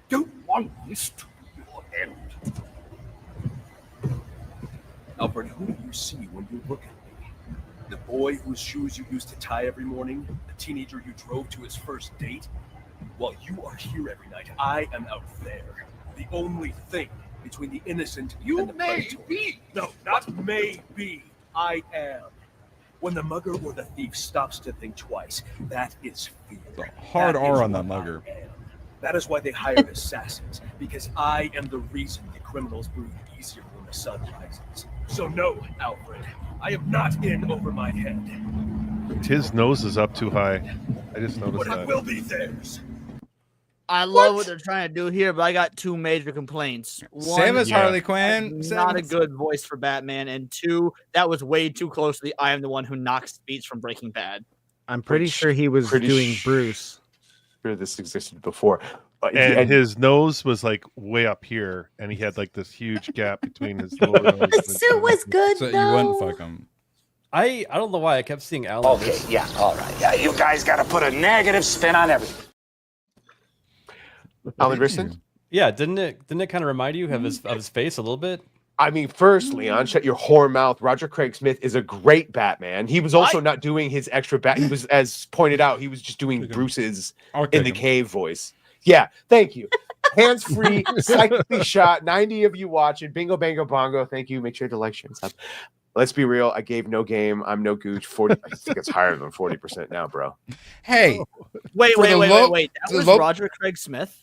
don't want this to be your end. Alfred, who do you see when you look at me? The boy whose shoes you used to tie every morning? The teenager you drove to his first date? While you are here every night, I am out there. The only thing between the innocent and the predator. Be. No, not may be. I am. When the mugger or the thief stops to think twice, that is fear. Hard That R is on that what I mugger. am. That is why they hired assassins, because I am the reason the criminals breathe easier when the sun rises. So no, Alfred, I am not in over my head. His nose is up too high. I just noticed But it that. will be theirs. I love what they're trying to do here, but I got two major complaints. One, Same as Yeah. Harley Quinn. not a good voice for Batman, and two, that was way too close to the I am the one who knocks beats from Breaking Bad. I'm pretty sure he was doing Bruce. Sure, this existed before. But And his nose was like way up here, and he had like this huge gap between his lower nose. The suit was good So though. you wouldn't fuck him. I don't know why I kept seeing Alan. Okay, yeah, all right. Yeah, you guys got to put a negative spin on everything. Alan Brisson? Yeah, didn't it kind of remind you of his face a little bit? I mean, first, Leon, shut your whore mouth. Roger Craig Smith is a great Batman. He was also not doing his extra bat. He was, as pointed out, he was just doing Bruce's in the cave voice. Yeah, thank you. Hands free, psychically shot. 90 of you watching. Bingo, bango, bongo. Thank you. Make sure to like, share, and sub. Let's be real. I gave no game. I'm no gooch. 40. I think it's higher than 40% now, bro. Hey, Wait. For the That the was low- Roger Craig Smith?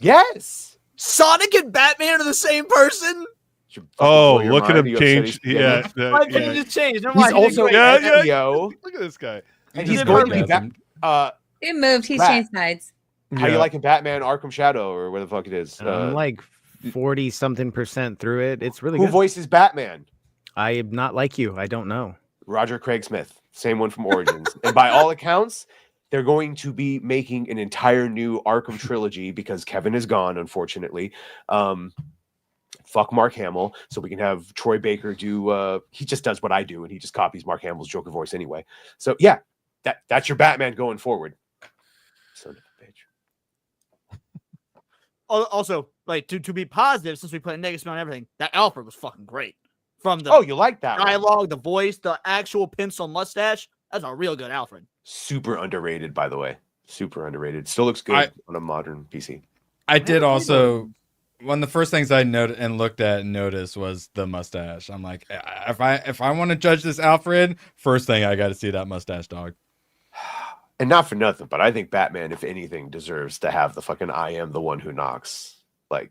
Yes. Sonic and Batman are the same person? Oh, blow your look at mind. him You upset change. he's Yeah, getting- My opinion just changed. Never He's mind. He did also great. SEO. Look at this guy. And He he's did going to be perfect. It moved. He's Rat. changed sides. How you liking Batman Arkham Shadow or where the fuck it is? I'm like 40 something % through it. It's really Who good. voices Batman? I am not like you. I don't know. Roger Craig Smith, same one from Origins. And by all accounts, they're going to be making an entire new Arkham trilogy because Kevin is gone, unfortunately. Fuck Mark Hamill, so we can have Troy Baker do. He just does what I do, and he just copies Mark Hamill's Joker voice anyway. So yeah, that's your Batman going forward. Son of a bitch. Also, like to be positive, since we put a negative spin on everything, that Alfred was fucking great. From the Oh, you like that one? dialogue, the voice, the actual pencil mustache. That's a real good Alfred. Super underrated, by the way. Super underrated. Still looks good on a modern PC. I did also. One of the first things I noted and looked at and noticed was the mustache. I'm like, if I want to judge this Alfred, first thing I got to see that mustache dog. And not for nothing, but I think Batman, if anything, deserves to have the fucking "I am the one who knocks." Like,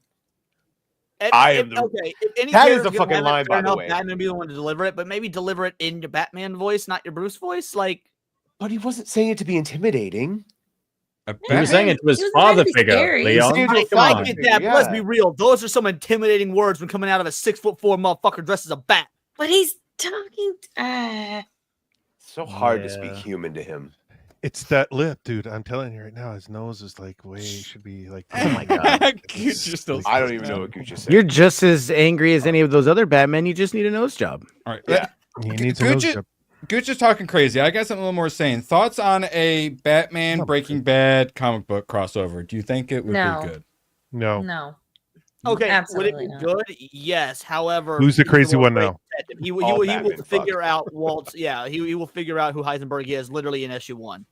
I am the. Okay, if any That is character's a gonna fucking have it, line, fair by the enough, way. Batman be the one to deliver it, but maybe deliver it in your Batman voice, not your Bruce voice. Like, but he wasn't saying it to be intimidating. He was saying it to his father figure, Leon. I get that, but let's be real. Those are some intimidating words when coming out of a 6'4" motherfucker dressed as a bat. But he's talking. So hard to speak human to him. It's that lip, dude. I'm telling you right now, his nose is like way should be like. Oh my god! I don't even know what Gucci said. You're just as angry as any of those other Batmen. You just need a nose job. All right. Yeah. He needs a nose job. Gooch is talking crazy. I got something a little more sane. Thoughts on a Batman Breaking Bad comic book crossover? Do you think it would No. be good? No. No. Okay, Absolutely would it be not. good? Yes. However, Who's the he's crazy more one now? great detective. He All will Batman figure out Walt's. Yeah, he will figure out who Heisenberg is literally in issue 1.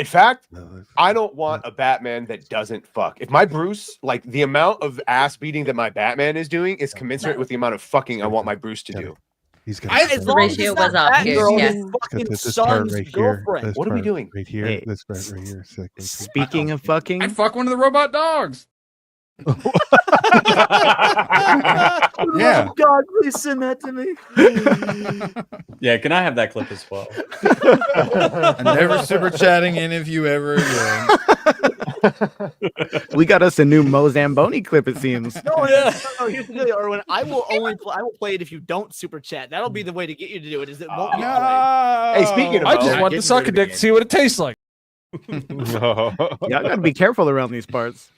In fact, I don't want a Batman that doesn't fuck. If my Bruce, like the amount of ass beating that my Batman is doing, is commensurate with the amount of fucking I want my Bruce to do. He's got As long as ratio it's not was off here, Batgirl, yes. his Got fucking this part son's right here. girlfriend. This What are we part doing? right here? Hey. This part right here. Second. Speaking of fucking, I'd fuck one of the robot dogs. Yeah. Oh God, please send that to me. Yeah, can I have that clip as well? I'm never super chatting any of you ever again. we got us a new Mo Zamboni clip. It seems. No, here's the deal, Erwin. I will play it if you don't super chat. That'll be the way to get you to do it. Is it won't get played. Hey, speaking of I Mo, just want to suck a dick to see what it tastes like. No. Y'all gotta be careful around these parts.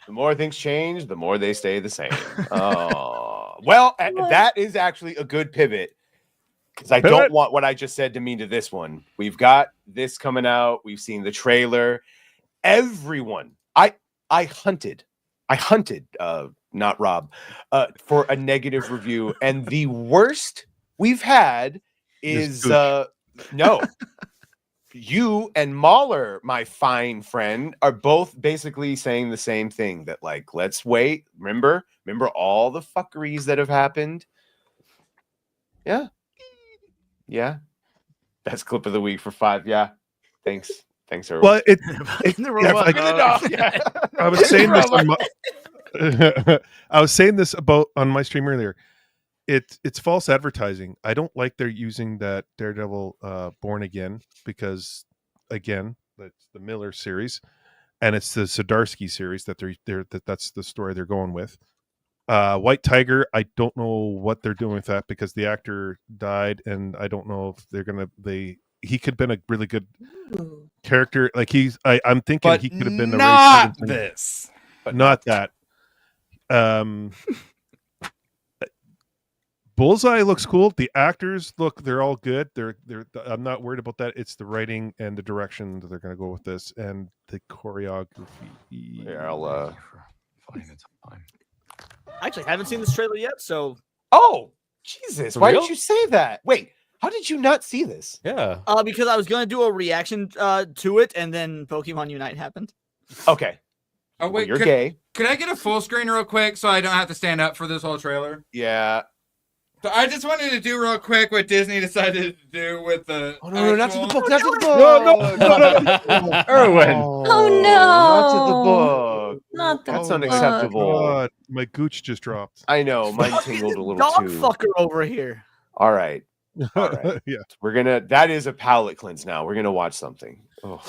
The more things change, the more they stay the same. Oh, well, that is actually a good pivot because I don't want what I just said to mean to this one. We've got this coming out. We've seen the trailer. Everyone, I hunted, not Rob, for a negative review, and the worst we've had is no. You and Mahler, my fine friend, are both basically saying the same thing, that like, let's wait. Remember all the fuckeries that have happened. Yeah. Best clip of the week for 5. Yeah. Thanks, everyone. Well, Yeah. I was saying this I was saying this on my stream earlier. It's false advertising. I don't like they're using that Daredevil Born Again because, again, that's the Miller series, and it's the Zdarsky series that's the story they're going with. White Tiger, I don't know what they're doing with that because the actor died, and I don't know if he could have been a really good character. Like I'm thinking he could have been the not this, but not that. Bullseye looks cool. The actors they're all good. They're I'm not worried about that. It's the writing and the direction that they're going to go with this, and the choreography. Yeah, I'll find the time. I actually haven't seen this trailer yet, so. Oh, Jesus! For Why real? did you say that? Wait, how did you not see this? Yeah. Because I was gonna do a reaction to it, and then Pokemon Unite happened. Okay. Oh wait, you're gay. Could I get a full screen real quick so I don't have to stand up for this whole trailer? Yeah. So I just wanted to do real quick what Disney decided to do with the. Oh no, not to the book, not to the book. No. Erwin. Oh no! Not to the book. Not the That's book. unacceptable. God, my gooch just dropped. I know, mine tingled a little Dog too. fucker over here. All right. Yeah. That is a palate cleanse now. We're gonna watch something. Oh.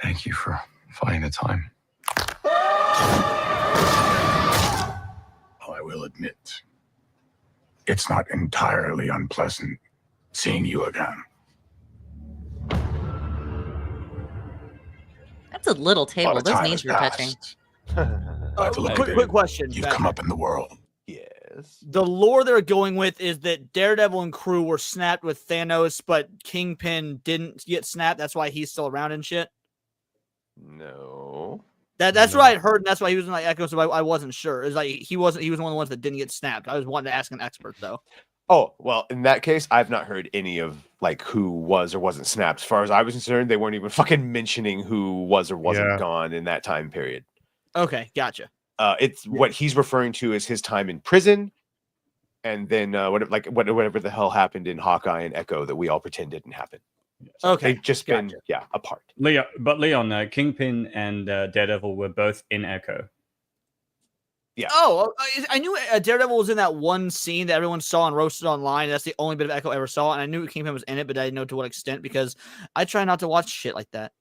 Thank you for finding the time. I will admit, it's not entirely unpleasant seeing you again. That's a little A lot table. of Those time names has you're touching. By the look of Quick it, question. You've Matt. come up in the world. Yes. The lore they're going with is that Daredevil and crew were snapped with Thanos, but Kingpin didn't get snapped. That's why he's still around and shit. No. That's what I heard, and that's why he was in like Echo. So I wasn't sure. It's like he was one of the ones that didn't get snapped. I was wanting to ask an expert though. Oh, well, in that case, I've not heard any of like who was or wasn't snapped. As far as I was concerned, they weren't even fucking mentioning who was or wasn't gone in that time period. Okay, gotcha. It's what he's referring to as his time in prison, and then whatever the hell happened in Hawkeye and Echo that we all pretend didn't happen. So Okay, they've just been apart. Leon, Kingpin and Daredevil were both in Echo. Yeah. Oh, I knew Daredevil was in that one scene that everyone saw and roasted online. That's the only bit of Echo I ever saw, and I knew Kingpin was in it, but I didn't know to what extent because I try not to watch shit like that.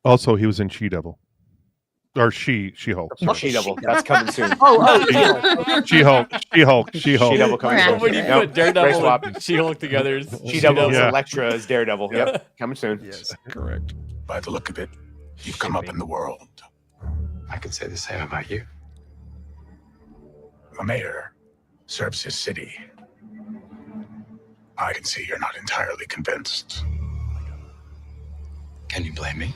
Also, he was in She-Devil. Or She-Hulk. She-Devil. That's coming soon. She-Hulk. She-Hulk. She-Devil coming soon. When you put Daredevil and She-Hulk together, She-Devil is Elektra as Daredevil. Yep, coming soon. Yes, correct. By the look of it, you've come up in the world. I could say the same about you. The mayor serves his city. I can see you're not entirely convinced. Can you blame me?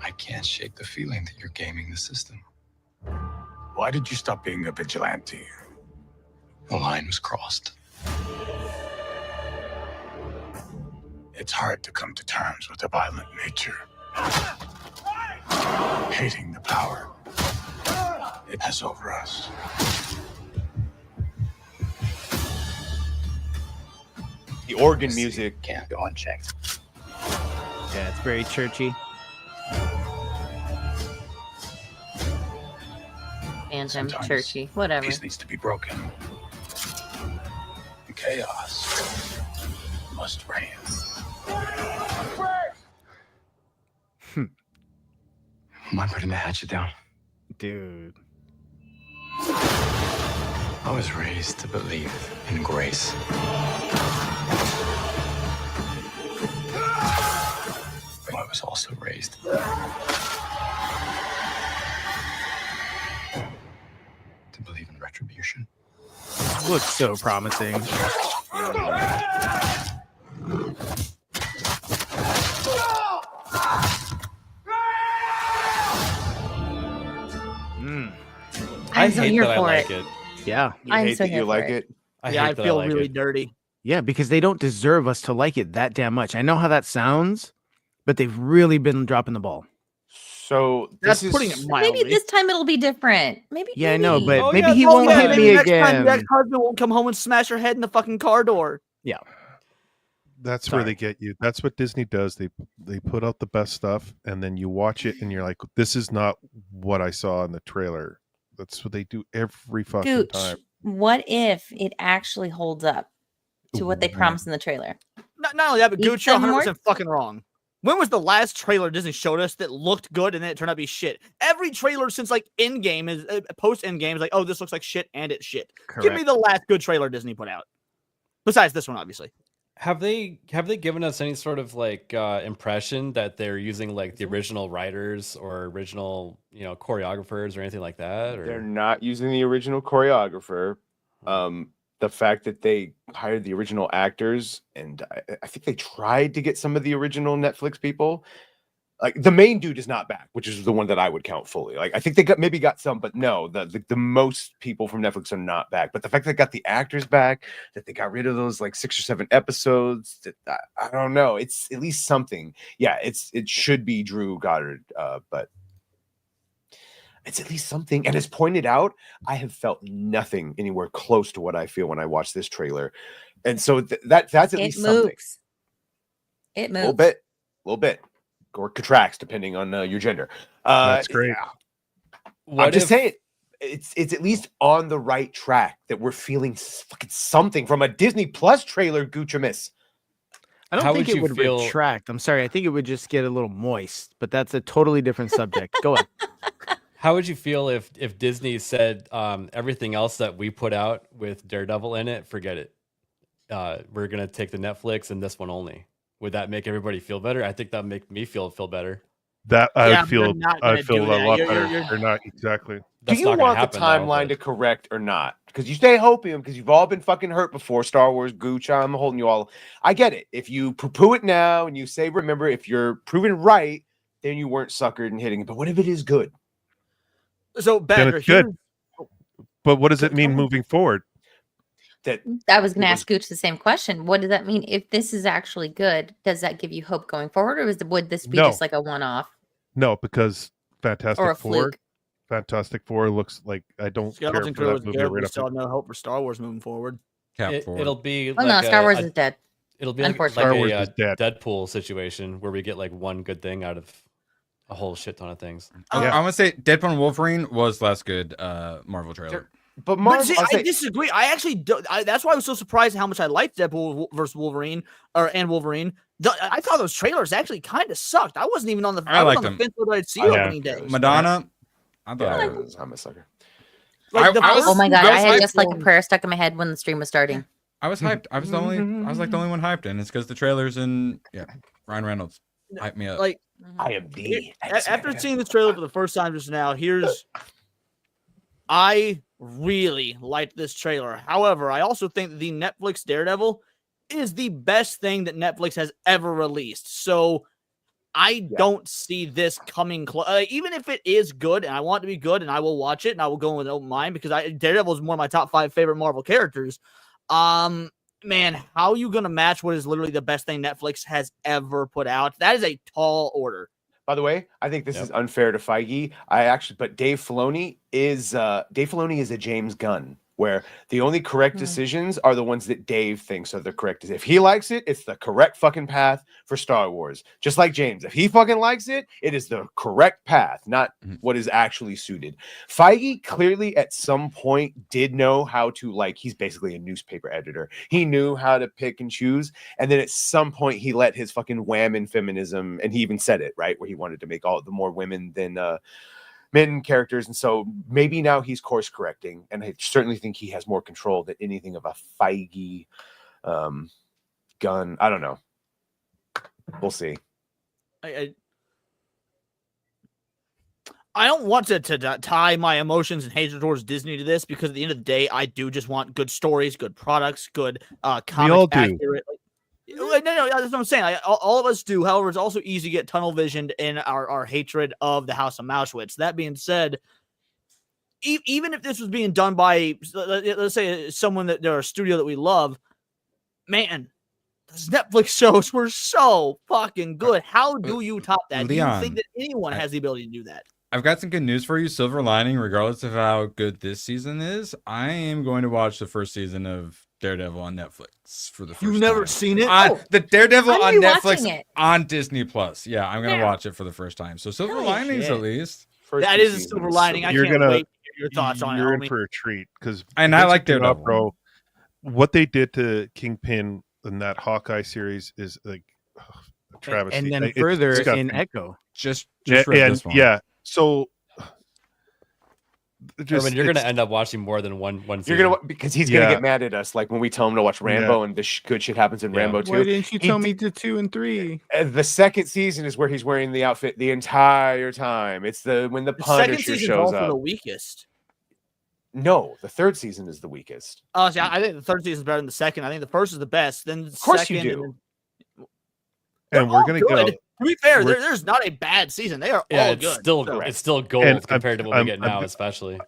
I can't shake the feeling that you're gaming the system. Why did you stop being a vigilante? The line was crossed. It's hard to come to terms with a violent nature. Hating the power it has over us. The organ music can't go unchecked. Yeah, it's very churchy. Phantom, churchy, whatever. Peace needs to be broken. Chaos must reign. Am I putting the hatchet down? Dude. I was raised to believe in grace. My was also raised. To believe in retribution. Looks so promising. I so hate here that I for like it. it. Yeah. You I'm hate so that here you for like it. it? I Yeah, hate I that feel like really it. dirty. Yeah, because they don't deserve us to like it that damn much. I know how that sounds, but they've really been dropping the ball. So That's this putting it is mildly. Maybe this time it'll be different. Maybe. Yeah, I know, but Oh, maybe yeah, he oh, won't yeah, hit maybe me next time the again. ex-husband won't come home and smash her head in the fucking car door. Yeah. That's where they get you. That's what Disney does. They put out the best stuff, and then you watch it, and you're like, "This is not what I saw in the trailer." That's what they do every fucking Gooch, time. what if it actually holds up to what they Ooh. promised in the trailer? Not only that, but Eat Gooch, you're some 100% fucking wrong. When was the last trailer Disney showed us that looked good and then it turned out to be shit? Every trailer since like Endgame is post Endgame is like, oh, this looks like shit and it's shit. Give me Correct. the last good trailer Disney put out. Besides this one, obviously. Have they given us any sort of like impression that they're using like the original writers or original choreographers or anything like that? Or They're not using the original choreographer. The fact that they hired the original actors, and I think they tried to get some of the original Netflix people. Like the main dude is not back, which is the one that I would count fully. Like I think they maybe got some, but no, the most people from Netflix are not back. But the fact that they got the actors back, that they got rid of those like 6 or 7 episodes, that I don't know. It's at least something. Yeah, it should be Drew Goddard, but it's at least something. And as pointed out, I have felt nothing anywhere close to what I feel when I watch this trailer. And so that's at least something. It moves. A little bit. Or contracts, depending on your gender. That's great. Yeah. I'm just saying, it's at least on the right track that we're feeling fucking something from a Disney Plus trailer, Guchamis. I don't think it would retract. I'm sorry. I think it would just get a little moist, but that's a totally different subject. Go ahead. How would you feel if Disney said everything else that we put out with Daredevil in it, forget it. We're gonna take the Netflix and this one only. Would that make everybody feel better? I think that would make me feel better. That I would feel I feel a lot better. They're not exactly. Do you want the timeline to correct or not? Because you stay hopium, because you've all been fucking hurt before. Star Wars, Gooch, I'm holding you all. I get it. If you poo-poo it now and you say, remember, if you're proven right, then you weren't suckered and hitting it. But what if it is good? So, Then Badger, it's good. But what does it mean moving forward? I was going to ask Gooch the same question. What does that mean? If this is actually good, does that give you hope going forward, or would this be just like a one-off? No, because Or a Fantastic Four. fluke. Fantastic Four looks like I don't Skeleton care Crew for was that movie. good. right We off still the- have no hope for Star Wars moving forward. It'll be Well, no, Star Wars is dead. It'll be like Unfortunately. a Star Wars is dead. Deadpool situation where we get like one good thing out of a whole shit ton of things. I want to say Deadpool and Wolverine was last good Marvel trailer. But see, I disagree. I actually do. That's why I was so surprised at how much I liked Deadpool versus Wolverine and Wolverine. I thought those trailers actually kind of sucked. I wasn't even on the. I was liked on the them. fence whether I'd see opening day. Madonna. I thought Yeah, I'm a sucker. Like the Oh my god, I had hyped just like a prayer stuck in my head when the stream was starting. I was hyped. I was the only one hyped, and it's because the trailers and Ryan Reynolds hyped me up. Like I am the after seeing the trailer for the first time just now, I really liked this trailer. However, I also think that the Netflix Daredevil is the best thing that Netflix has ever released. So I don't see this coming close. Even if it is good and I want it to be good and I will watch it and I will go in with an open mind because Daredevil is one of my top 5 favorite Marvel characters. Man, how are you going to match what is literally the best thing Netflix has ever put out? That is a tall order. By the way, I think this is unfair to Feige. But Dave Filoni is a James Gunn, where the only correct decisions are the ones that Dave thinks are the correct. If he likes it, it's the correct fucking path for Star Wars. Just like James, if he fucking likes it, it is the correct path, not what is actually suited. Feige clearly at some point did know how to, like, he's basically a newspaper editor. He knew how to pick and choose. And then at some point he let his fucking wham in feminism, and he even said it, right? Where he wanted to make all the more women than men characters, and so maybe now he's course correcting, and I certainly think he has more control than anything of a Feige Gun. I don't know. We'll see. I don't want to tie my emotions and hatred towards Disney to this, because at the end of the day, I do just want good stories, good products, good comic all do. accurate. No, that's what I'm saying. All of us do. However, it's also easy to get tunnel visioned in our hatred of the House of Mauschwitz. That being said, even if this was being done by, let's say, someone or a studio that we love, man, those Netflix shows were so fucking good. How do you top that? Do you Leon, think that anyone has the ability to do that? I've got some good news for you. Silver lining, regardless of how good this season is, I am going to watch the first season of Daredevil on Netflix for the first time. You've never seen it? The Daredevil I'm on rewatching Netflix it. on Disney Plus. Yeah, I'm going to Yeah. watch it for the first time. So silver Holy linings shit. at least. That is a silver lining. I can't wait to hear your thoughts on it, You're in homie. for a treat, because And I like Daredevil. bro. What they did to Kingpin in that Hawkeye series is like a travesty. And then It's further disgusting. in Echo. Just Yeah, read and this one. yeah, so Herman, you're gonna end up watching more than one You're season. gonna because he's gonna get mad at us, like when we tell him to watch Rambo and the good shit happens in Rambo 2. Why didn't you tell me to 2 and 3? The second season is where he's wearing the outfit the entire time. It's when the The second Punisher season's shows also up. the weakest. No, the third season is the weakest. Oh, see, I think the third season is better than the second. I think the first is the best. Then the Of course you second, do. And we're gonna good. go. To be fair, there's not a bad season. They are all it's good. still So- it's still gold And compared to what I'm- we get now, especially.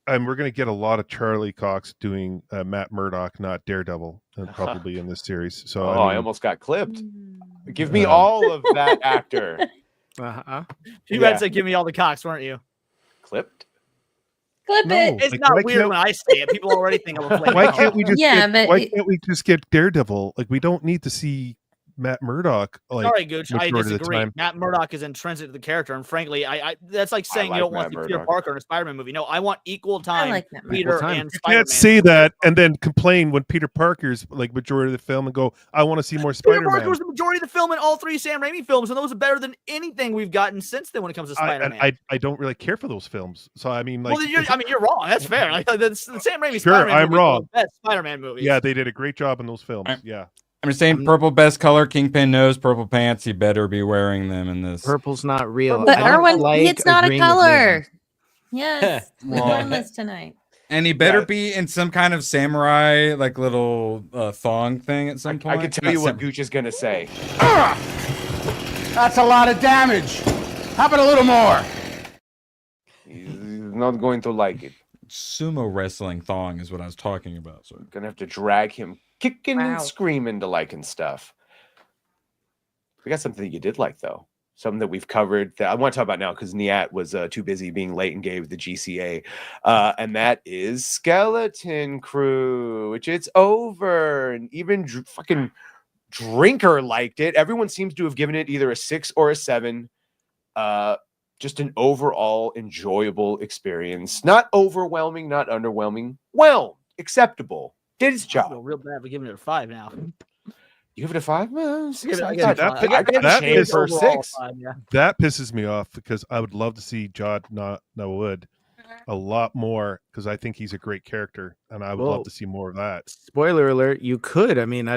And we're going to get a lot of Charlie Cox doing Matt Murdock, not Daredevil, probably in this series. So I almost got clipped. Give me all of that actor. You guys said, "Give me all the cocks," weren't you? Clipped. Clip it. It's like, not why weird can't- when I say it. People already think I'm a flame. Why can't we just Yeah, get, but why it- can't we just get Daredevil? Like, we don't need to see Matt Murdock. Like, Sorry, Gooch. I majority of the disagree. time. Matt Murdock is intrinsic to the character, and frankly, I that's like saying like you don't want Matt to see Peter Murdock. Parker in a Spider-Man movie. No, I want equal time. like Matt Peter Equal time. and You Spider-Man. can't say that and then complain when Peter Parker's like majority of the film and go, I want to see more Peter Parker Spider-Man. was the majority of the film in all three Sam Raimi films, and those are better than anything we've gotten since then when it comes to Spider-Man. I don't really care for those films. So I mean, like, well, then you're wrong. That's fair. Like the Sam Raimi Sure, Spider-Man I'm movies are wrong. the best Spider-Man movies. yeah, they did a great job in those films. Yeah. I'm just saying, purple best color. Kingpin knows purple pants. He better be wearing them in this. Purple's not real. But I don't Erwin, like it's not a agreeing with color. Nathan. Yes, we Well- learned this tonight. And he better be in some kind of samurai, like little thong thing at some point. I can tell you what Gooch is gonna say. That's a lot of damage. How about a little more? He's not going to like it. Sumo wrestling thong is what I was talking about. So Gonna have to drag him kicking Wow. and screaming to liking stuff. We got something that you did like though. Something that we've covered that I want to talk about now because Niat was too busy being late and gave the GCA. And that is Skeleton Crew, which it's over. And even fucking Drinker liked it. Everyone seems to have given it either a 6 or a 7. Just an overall enjoyable experience. Not overwhelming, not underwhelming. Well, acceptable. Did its I feel job. real bad for giving it a 5 now. You give it a 5? Well, six, I I give it a got- five. I got that shamed is for overall 6. 5, yeah. That pisses me off because I would love to see Jod Nawood a lot more because I think he's a great character and I would Well, love to see more of that. Spoiler alert, you could. I mean,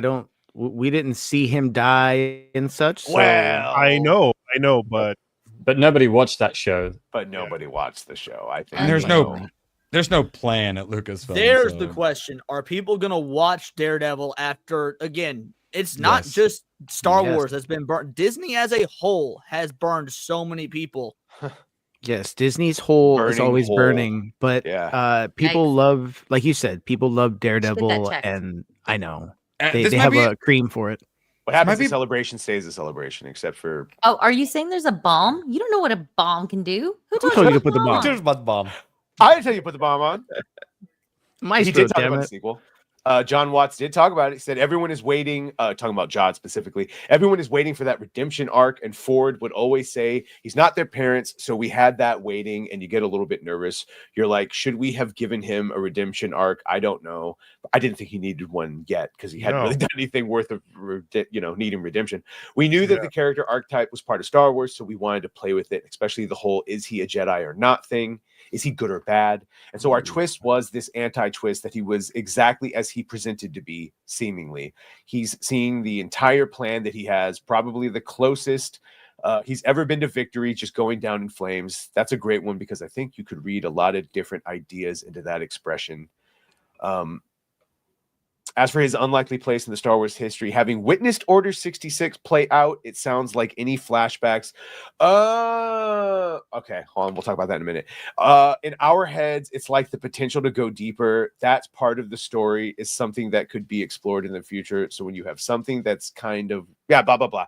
we didn't see him die and such. So Well, I know, but nobody watched that show. But nobody watched the show. I think and there's so. no plan at Lucasfilm. There's so. the question. Are people going to watch Daredevil after, again, it's not Yes. just Star Yes. Wars that's been burnt. Disney as a whole has burned so many people. yes, Disney's hole is Burning always hole. burning, but Yeah. people love, like you said, people love Daredevil, checked. and I know This they might have be- a cream for it. What happens might to be- celebration stays a celebration, except for Oh, are you saying there's a bomb? You don't know what a bomb can do. Who Who told told you to what a put the bomb? There's mud bomb. I didn't tell you to put the bomb on. He Maestro, did talk damn about the it. sequel. John Watts did talk about it. He said everyone is waiting, talking about Jod specifically, everyone is waiting for that redemption arc, and Ford would always say he's not their parents, so we had that waiting, and you get a little bit nervous. You're like, should we have given him a redemption arc? I don't know. I didn't think he needed one yet because he hadn't No. really done anything worth of needing redemption. We knew that the character archetype was part of Star Wars, so we wanted to play with it, especially the whole is he a Jedi or not thing. Is he good or bad? And so our twist was this anti-twist that he was exactly as he presented to be, seemingly. He's seeing the entire plan that he has, probably the closest he's ever been to victory, just going down in flames. That's a great one because I think you could read a lot of different ideas into that expression. As for his unlikely place in the Star Wars history, having witnessed Order 66 play out, it sounds like any flashbacks. Okay, hold on. We'll talk about that in a minute. In our heads, it's like the potential to go deeper. That's part of the story, is something that could be explored in the future. So when you have something that's kind of, blah, blah, blah.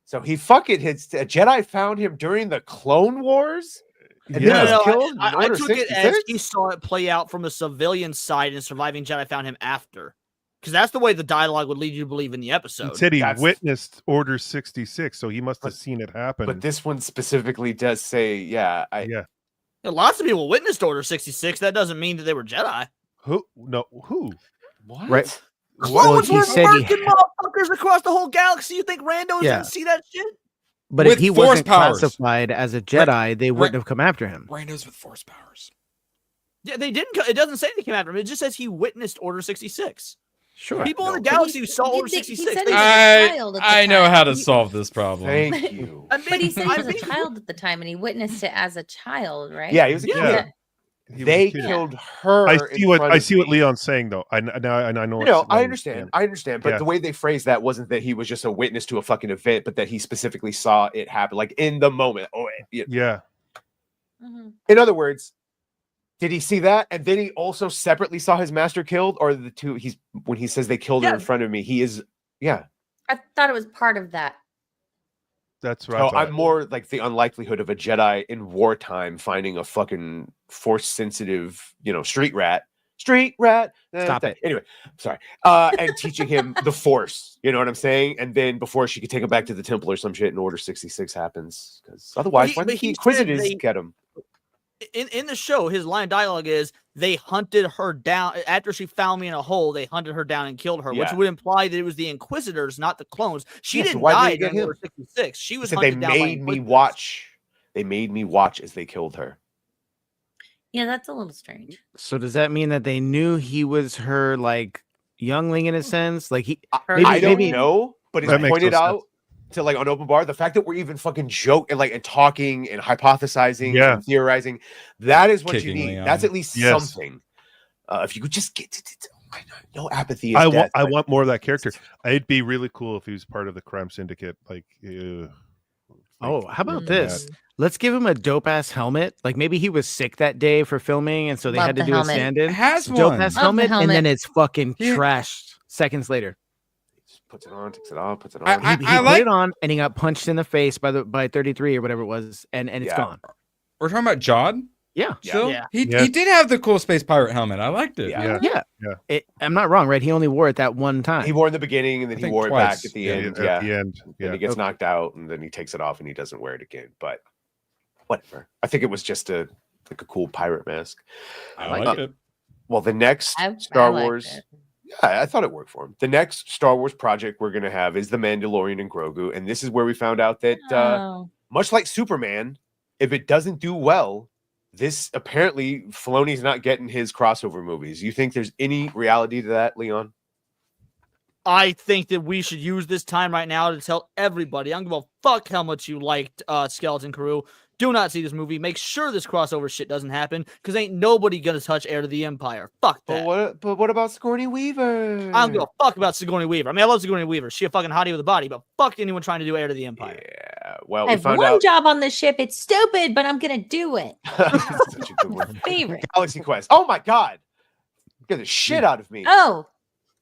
So he fucking hits, a Jedi found him during the Clone Wars? And then was killed in I Order took 66? it as he saw it play out from a civilian side, and surviving Jedi found him after. Because that's the way the dialogue would lead you to believe in the episode. He said he witnessed Order 66, so he must have seen it happen. But this one specifically does say, yeah. Lots of people witnessed Order 66. That doesn't mean that they were Jedi. Who? No, who? What? Right. Clones Well, were he said he working motherfuckers across the whole galaxy. You think randos didn't see that shit? But if he wasn't classified as a Jedi, they wouldn't have come after him. Randos with force powers. Yeah, they didn't. It doesn't say they came after him. It just says he witnessed Order 66. Sure. People in the galaxy who saw Order 66. I know how to solve this problem. Thank you. But he said he was a child at the time, and he witnessed it as a child, right? Yeah, he was a kid. Yeah. They killed her. I see what Leon's saying though. I know. No, I understand. I understand. But the way they phrased that wasn't that he was just a witness to a fucking event, but that he specifically saw it happen, like in the moment. Oh, yeah. In other words, did he see that, and then he also separately saw his master killed, or the two? When he says they killed her in front of me, he is. Yeah. I thought it was part of that. That's right. So I'm more like the unlikelihood of a Jedi in wartime finding a fucking force-sensitive, street rat. Stop it. Anyway, sorry. And teaching him the Force. You know what I'm saying? And then before she could take him back to the temple or some shit, and Order 66 happens. Because otherwise, why did the Inquisitors get him? In the show, his line of dialogue is, they hunted her down after she found me in a hole. They hunted her down and killed her, which would imply that it was the Inquisitors, not the clones. She didn't die during Order 66. She was hunted down. They made me watch. They made me watch as they killed her. Yeah, that's a little strange. So does that mean that they knew he was her like youngling in a sense? Like I don't know, but it's pointed out to like on Open Bar, the fact that we're even fucking joking and talking and hypothesizing and theorizing, that is what you need. That's at least something. If you could just get to no apathy is death. I want more of that character. It'd be really cool if he was part of the crime syndicate. Like, how about this? Let's give him a dope ass helmet. Like maybe he was sick that day for filming, and so they had to do a stand-in. Has dope one. ass helmet, and then it's fucking trashed seconds later. Puts it on, takes it off, puts it on. He put it on, and he got punched in the face by 33 or whatever it was, and it's gone. We're talking about Jod? Yeah. Still? Yeah. He did have the cool space pirate helmet. I liked it. Yeah. I'm not wrong, right? He only wore it that one time. He wore it in the beginning, and then he wore it back at the end. At the end. Then he gets knocked out, and then he takes it off, and he doesn't wear it again. But whatever. I think it was just a cool pirate mask. I like it. Well, the next Star Wars. Yeah, I thought it worked for him. The next Star Wars project we're going to have is The Mandalorian and Grogu. And this is where we found out that, much like Superman, if it doesn't do well, this apparently Filoni's not getting his crossover movies. You think there's any reality to that, Leon? I think that we should use this time right now to tell everybody, I don't give a fuck how much you liked Skeleton Crew. Do not see this movie. Make sure this crossover shit doesn't happen, because ain't nobody gonna touch Heir to the Empire. Fuck that. But what about Sigourney Weaver? I don't give a fuck about Sigourney Weaver. I mean, I love Sigourney Weaver. She a fucking hottie with a body, but fuck anyone trying to do Heir to the Empire. Yeah, well, I have one job on this ship. It's stupid, but I'm gonna do it. Such a good one. Favorite. Galaxy Quest. Oh my god. Get the shit out of me. Oh,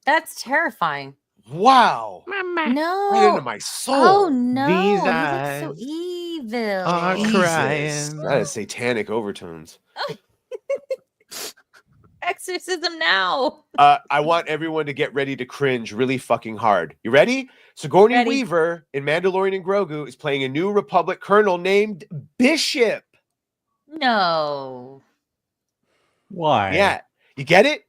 that's terrifying. Wow. No. Right into my soul. Oh no. These He eyes looks so evil. are crying. That is satanic overtones. Exorcism now. I want everyone to get ready to cringe really fucking hard. You ready? Sigourney Weaver in Mandalorian and Grogu is playing a new Republic colonel named Bishop. No. Why? Yeah. You get it?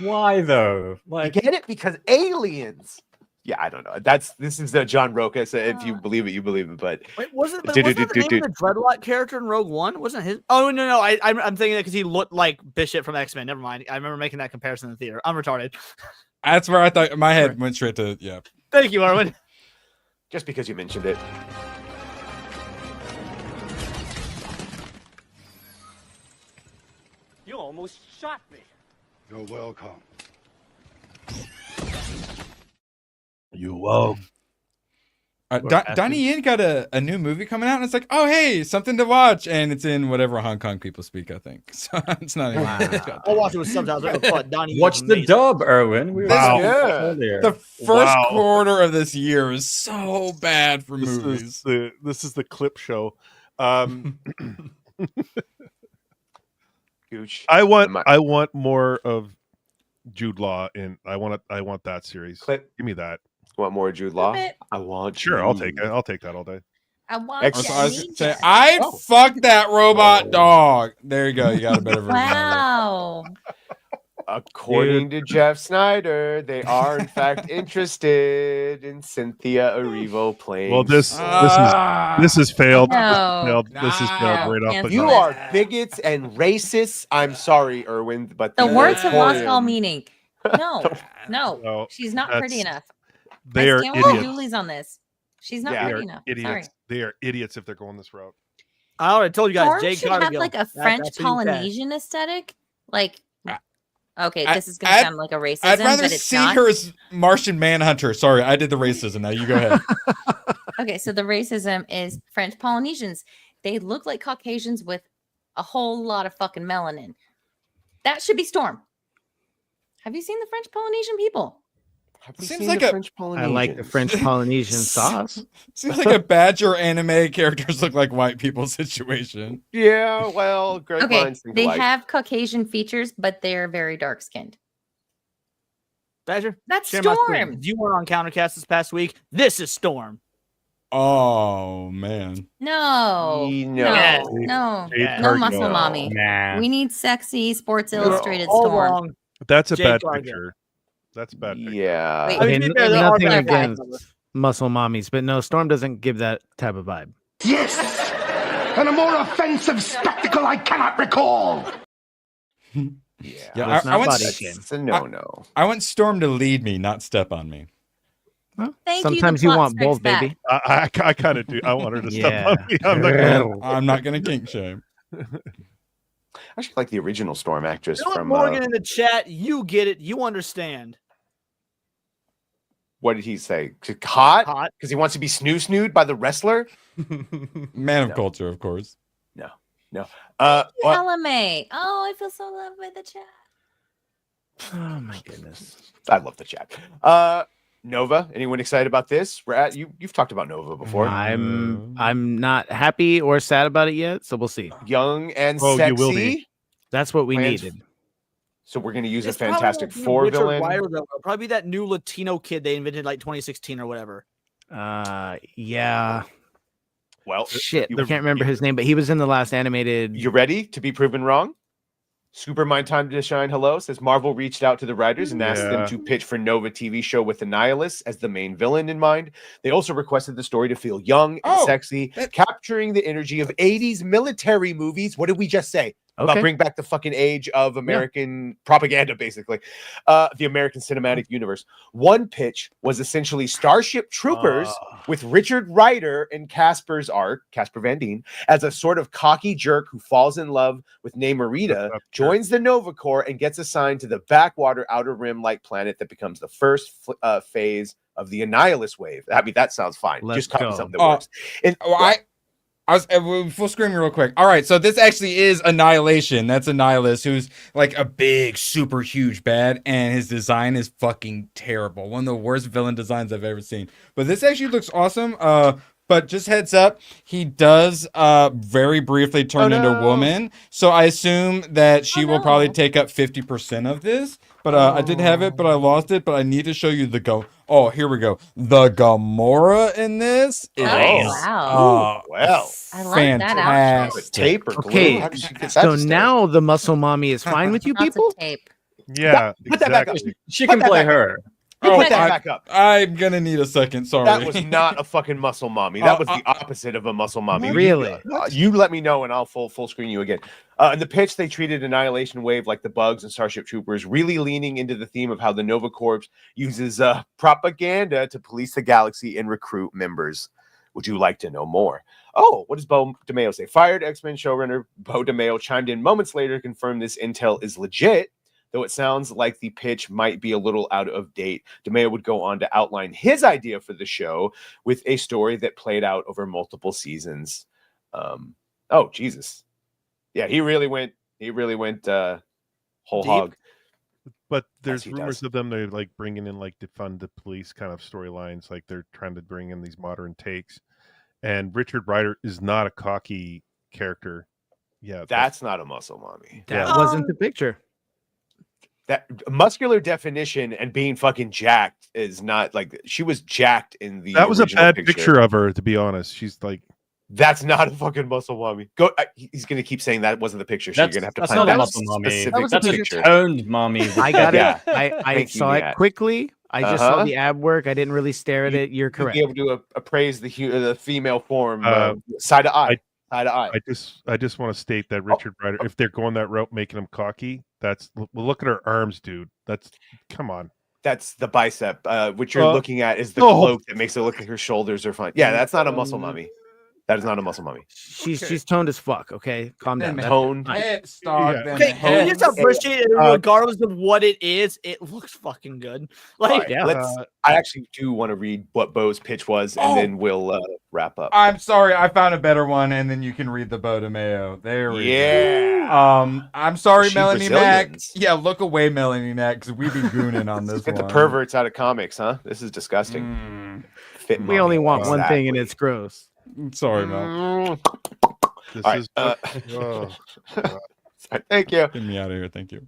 Why though? You get it? Because aliens. Yeah, I don't know. This is John Roca. So if you believe it, you believe it. But wait, wasn't that the name of the Dreadlock character in Rogue One? Wasn't his? Oh no, I'm thinking that because he looked like Bishop from X-Men. Never mind. I remember making that comparison in the theater. I'm retarded. That's where I thought my head went straight to. Yeah. Thank you, Arwen. Just because you mentioned it. You almost shot me. You're welcome. You welcome. Donnie Yen got a new movie coming out, and it's like, oh hey, something to watch, and it's in whatever Hong Kong people speak, I think. So it's not even. I'll watch it with subtitles. Donnie Watch the dub, Erwin. We were Wow. saying that earlier. The first quarter of this year is so bad for This movies. This is the clip show. Gooch. I want more of Jude Law in. I want that series. Clip. Give me that. Want more Jude Law? Clip it. I want. Sure, I'll take it. I'll take that all day. I want I'd fuck that robot dog. There you go. You got a better version. Wow. According to Jeff Snyder, they are in fact interested in Cynthia Erivo playing. Well, this is failed. No. This is failed right off the You bat. are bigots and racists. I'm sorry, Erwin, but The words have lost all moratorium- meaning. No, No, she's not pretty enough. They are I stand with idiots. Julie's on this. She's not They pretty are enough. idiots. Sorry. They are idiots if they're going this route. I already told you guys. Storm Jake should have Cargill. like a That's French who you said. Polynesian aesthetic. Like, okay, I- this is gonna I'd- sound like a racism, I'd rather but it's see not. her as Martian Manhunter. Sorry, I did the racism. Now you go ahead. Okay, so the racism is French Polynesians. They look like Caucasians with a whole lot of fucking melanin. That should be Storm. Have you seen the French Polynesian people? Seems like a I like the French Polynesian sauce. Seems like a Badger anime characters look like white people situation. Yeah, well, great Okay, minds think they alike. have Caucasian features, but they're very dark skinned. Badger, That's share my screen. Storm. You weren't on Countercast this past week. This is Storm. Oh man. No, No. no, Yeah. no muscle No. mommy. Nah. We need sexy Sports You're Illustrated all Storm. wrong. That's a Jake bad Cargill. picture. That's a bad picture. Yeah. Wait, I mean, Okay, to be fair, there are nothing better guys. against muscle mommies, but no, Storm doesn't give that type of vibe. Yes! And a more offensive spectacle I cannot recall! Yeah, Let's I not want body shame. It's a no-no. I want Storm to lead me, not step on me. Thank Sometimes you. you The want plot both, strikes baby. I kind of do. I want her to step Yeah. on me. I'm not gonna. I'm not gonna kink shame. I actually like the original Storm actress Philip from. Morgan in the chat. You get it. You understand. What did he say? Hot? Hot. Because he wants to be snoo-snooed by the wrestler? Man of culture, of course. No. The Well, LMA. Oh, I feel so loved by the chat. Oh my goodness. I love the chat. Nova, anyone excited about this? You've talked about Nova before. I'm not happy or sad about it yet, so we'll see. Young and Oh, sexy. you will be. That's what we Plans- needed. So we're going to use It's a probably Fantastic that new Four Richard villain. Ryder, though. It'll probably be that new Latino kid they invented like 2016 or whatever. Yeah. Well, Shit, I can't remember his name, but he was in the last animated. You ready to be proven wrong? Supermind Time to Shine Hello says Marvel reached out to the writers and asked them Yeah. to pitch for Nova TV show with the Nihilus as the main villain in mind. They also requested the story to feel young and sexy, capturing the energy of 80s military movies. What did we just say? About Okay. bring back the fucking age of American propaganda, basically. The American Cinematic Universe. One pitch was essentially Starship Troopers with Richard Ryder and Casper Van Dien, as a sort of cocky jerk who falls in love with Namorita, joins the Nova Corps, and gets assigned to the backwater outer rim-like planet that becomes the first phase of the Annihilus wave. I mean, that sounds fine. Let's Just copy go. something that works. And, I was full screen real quick. All right, so this actually is Annihilation. That's Annihilus, who's like a big, super huge bad, and his design is fucking terrible. One of the worst villain designs I've ever seen. But this actually looks awesome. But just heads up, he does very briefly turn into a woman. So I assume that she will probably take up 50% of this. But I did have it, but I lost it. But I need to show you the Oh, here we go. The Gamora in this is wow. well, I like that outfit. With tape or glue? Okay, How did she get that so to stay? now the muscle mommy is fine with you Lots people? of tape. Yeah, Put that back up. exactly. She Put can that play back up. her. Put that back up. I'm gonna need a second. Sorry. That was not a fucking muscle mommy. That was the opposite of a muscle mommy. Really? You let me know and I'll full screen you again. In the pitch, they treated Annihilation Wave like the Bugs and Starship Troopers, really leaning into the theme of how the Nova Corps uses propaganda to police the galaxy and recruit members. Would you like to know more? Oh, what does Bo DeMeo say? Fired X-Men showrunner Bo DeMeo chimed in moments later to confirm this intel is legit, though it sounds like the pitch might be a little out of date. DeMeo would go on to outline his idea for the show with a story that played out over multiple seasons. Oh, Jesus. Yeah, he really went whole deep. hog. But there's rumors of them they're like bringing in like defund the police kind of storylines, like they're trying to bring in these modern takes. And Richard Rider is not a cocky character. Yeah, that's not a muscle mommy. That wasn't the picture. That muscular definition and being fucking jacked is not like she was jacked in the. That was a original bad picture of her, to be honest. She's like, that's not a fucking muscle mommy. Go. He's gonna keep saying that wasn't the picture. So you're gonna have to find not a that muscle mommy. specific That's picture. a toned mommy. I got it. Yeah. I saw it quickly. I just saw the ab work. I didn't really stare at it. You're correct. Be able to appraise the female form side to eye. Eye to eye. I just want to state that Richard Rider, if they're going that route, making him cocky, well, look at her arms, dude. Come on. That's the bicep. What you're looking at is the cloak that makes it look like her shoulders are fine. Yeah, that's not a muscle mommy. That is not a muscle mommy. She's toned as fuck. Okay, calm down. Toned. Okay, can you just appreciate it regardless of what it is? It looks fucking good. Like, I actually do want to read what Bo's pitch was, and then we'll wrap up. I'm sorry, I found a better one, and then you can read the Bo DeMeo. There we go. I'm sorry, Melanie Mack. Yeah, look away, Melanie Mack, because we be gooning on this Get one. the perverts out of comics, huh? This is disgusting. Fit We only want one Exactly. thing, and it's gross. Sorry, Mel. This All right, is thank you. Get me out of here. Thank you.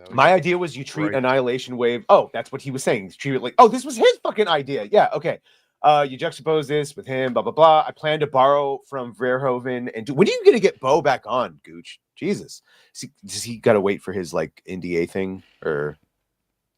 My idea was you treat Annihilation Wave. Oh, that's what he was saying. Treat it like, oh, this was his fucking idea. Yeah, okay. You juxtapose this with him, blah, blah, blah. I plan to borrow from Verhoeven. And when are you going to get Bo back on, Gooch? Jesus. Does he got to wait for his, like, NDA thing? Or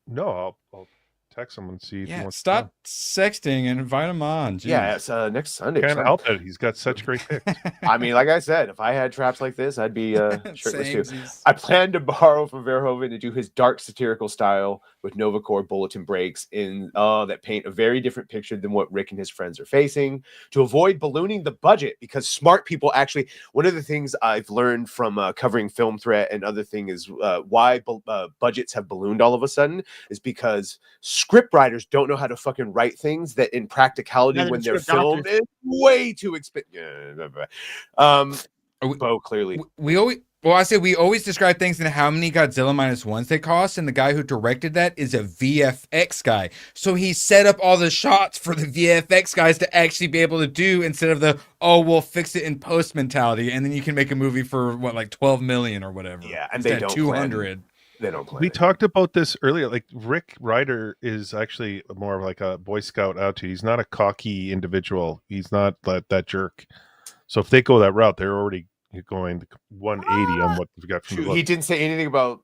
no, I'll text him and see if he Yeah, wants stop sexting and invite him on. Jeez. Yeah, it's next Sunday. Can't help it. He's got such great picks. I mean, like I said, if I had traps like this, I'd be shirtless too. Samesies. I plan to borrow from Verhoeven to do his dark satirical style with Nova Corps bulletin breaks in that paint a very different picture than what Rick and his friends are facing. To avoid ballooning the budget, because smart people actually. One of the things I've learned from covering Film Threat and other thing is why budgets have ballooned all of a sudden is because script writers don't know how to fucking write things that in practicality when they're filmed is way too expensive. Bo clearly we always describe things in how many Godzilla -1s they cost, and the guy who directed that is a VFX guy. So he set up all the shots for the VFX guys to actually be able to do instead of the we'll fix it in post mentality, and then you can make a movie for what, like 12 million or whatever. Yeah, and they don't 200. They don't plan. We talked about this earlier. Like Rick Rider is actually more of like a Boy Scout attitude. He's not a cocky individual. He's not that jerk. So if they go that route, they're already going 180 on what we've got from the book. He didn't say anything about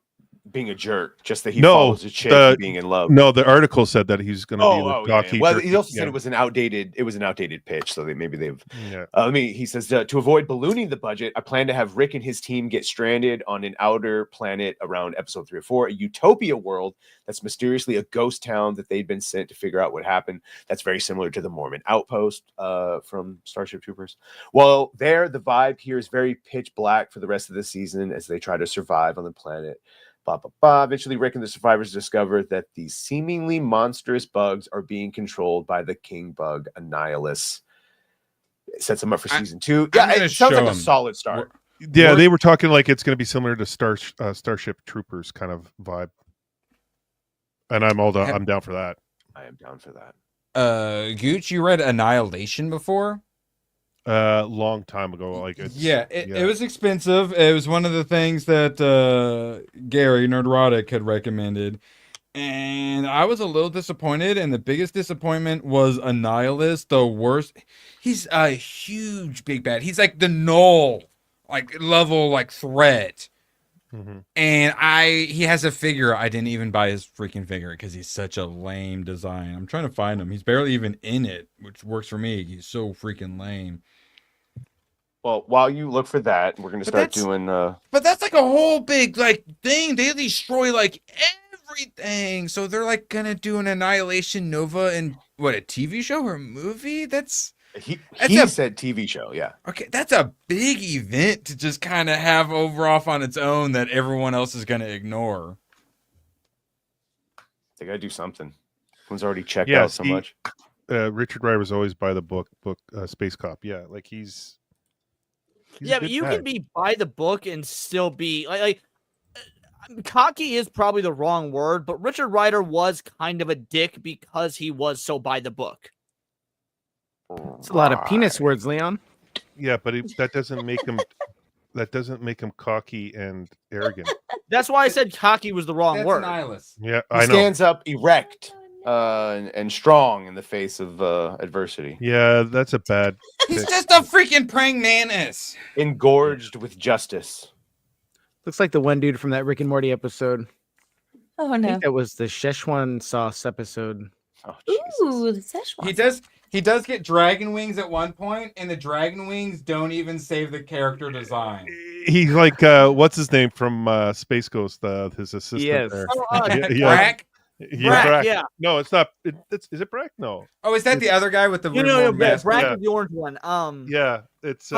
being a jerk, just that he follows a chick and being in love. No, the article said that he's going to be the cocky. Well, jerky, he also said it was an outdated pitch, so maybe they've. Yeah. He says to avoid ballooning the budget, I plan to have Rick and his team get stranded on an outer planet around episode 3 or 4, a utopia world that's mysteriously a ghost town that they'd been sent to figure out what happened. That's very similar to the Mormon outpost from Starship Troopers. Well, the vibe here is very pitch black for the rest of the season as they try to survive on the planet. Blah, blah, blah. Eventually, Rick and the survivors discover that these seemingly monstrous bugs are being controlled by the king bug Annihilus. It sets them up for season 2. Yeah, it sounds like a solid start. Yeah, they were talking like it's going to be similar to Starship Troopers kind of vibe. And I'm down for that. I am down for that. Gooch, you read Annihilation before? Long time ago. Like it was expensive. It was one of the things that Gary Nerdrotic had recommended, and I was a little disappointed. And the biggest disappointment was Annihilus, the worst. He's a huge big bad. He's like the null, like level, like threat. And he has a figure. I didn't even buy his freaking figure because he's such a lame design. I'm trying to find him. He's barely even in it, which works for me. He's so freaking lame. Well, while you look for that, we're gonna start doing. But that's like a whole big like thing. They destroy like everything. So they're like gonna do an Annihilation Nova in what, a TV show or a movie? He a- said TV show, yeah. Okay, that's a big event to just kind of have over off on its own that everyone else is gonna ignore. They gotta do something. Everyone's already checked out so much. Richard Rider was always by the book Space Cop. Yeah, like he's yeah, but you can be by the book and still be like cocky is probably the wrong word, but Richard Rider was kind of a dick because he was so by the book. It's a lot of penis words, Leon. Yeah, but that doesn't make him. That doesn't make him cocky and arrogant. That's why I said cocky was the wrong word. Yeah, He I know. stands up erect and strong in the face of adversity. Yeah, that's a bad. He's just a freaking praying mantis. Engorged with justice. Looks like the one dude from that Rick and Morty episode. Oh I no. think that was the Szechuan sauce episode. Oh, Ooh, the Szechuan. He does get dragon wings at one point, and the dragon wings don't even save the character design. He's like what's his name from Space Ghost? His assistant. Yes. There. Brack? Yeah, Brack. Yeah. No, it's not. Is it Brack? No. Oh, is that the other guy with the No, mask? Brack is the orange one. Yeah, it's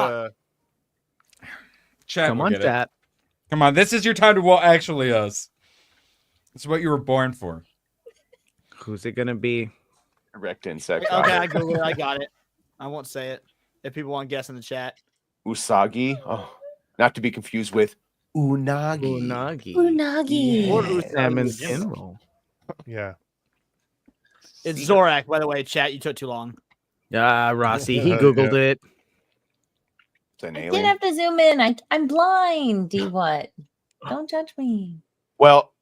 Chat Come will on, get it. chat. Come on, this is your time to actually us. This is what you were born for. Who's it gonna be? Erect insect. Okay, I Googled it. I got it. I won't say it. If people want to guess in the chat. Usagi. Oh, not to be confused with unagi. Unagi. Or Salmon Usagi. skin roll. Yeah. It's Zorak, by the way, chat. You took too long. Rossi, he Googled it. It's an I alien. didn't have to zoom in. I'm blind. D what? Don't judge me. Well,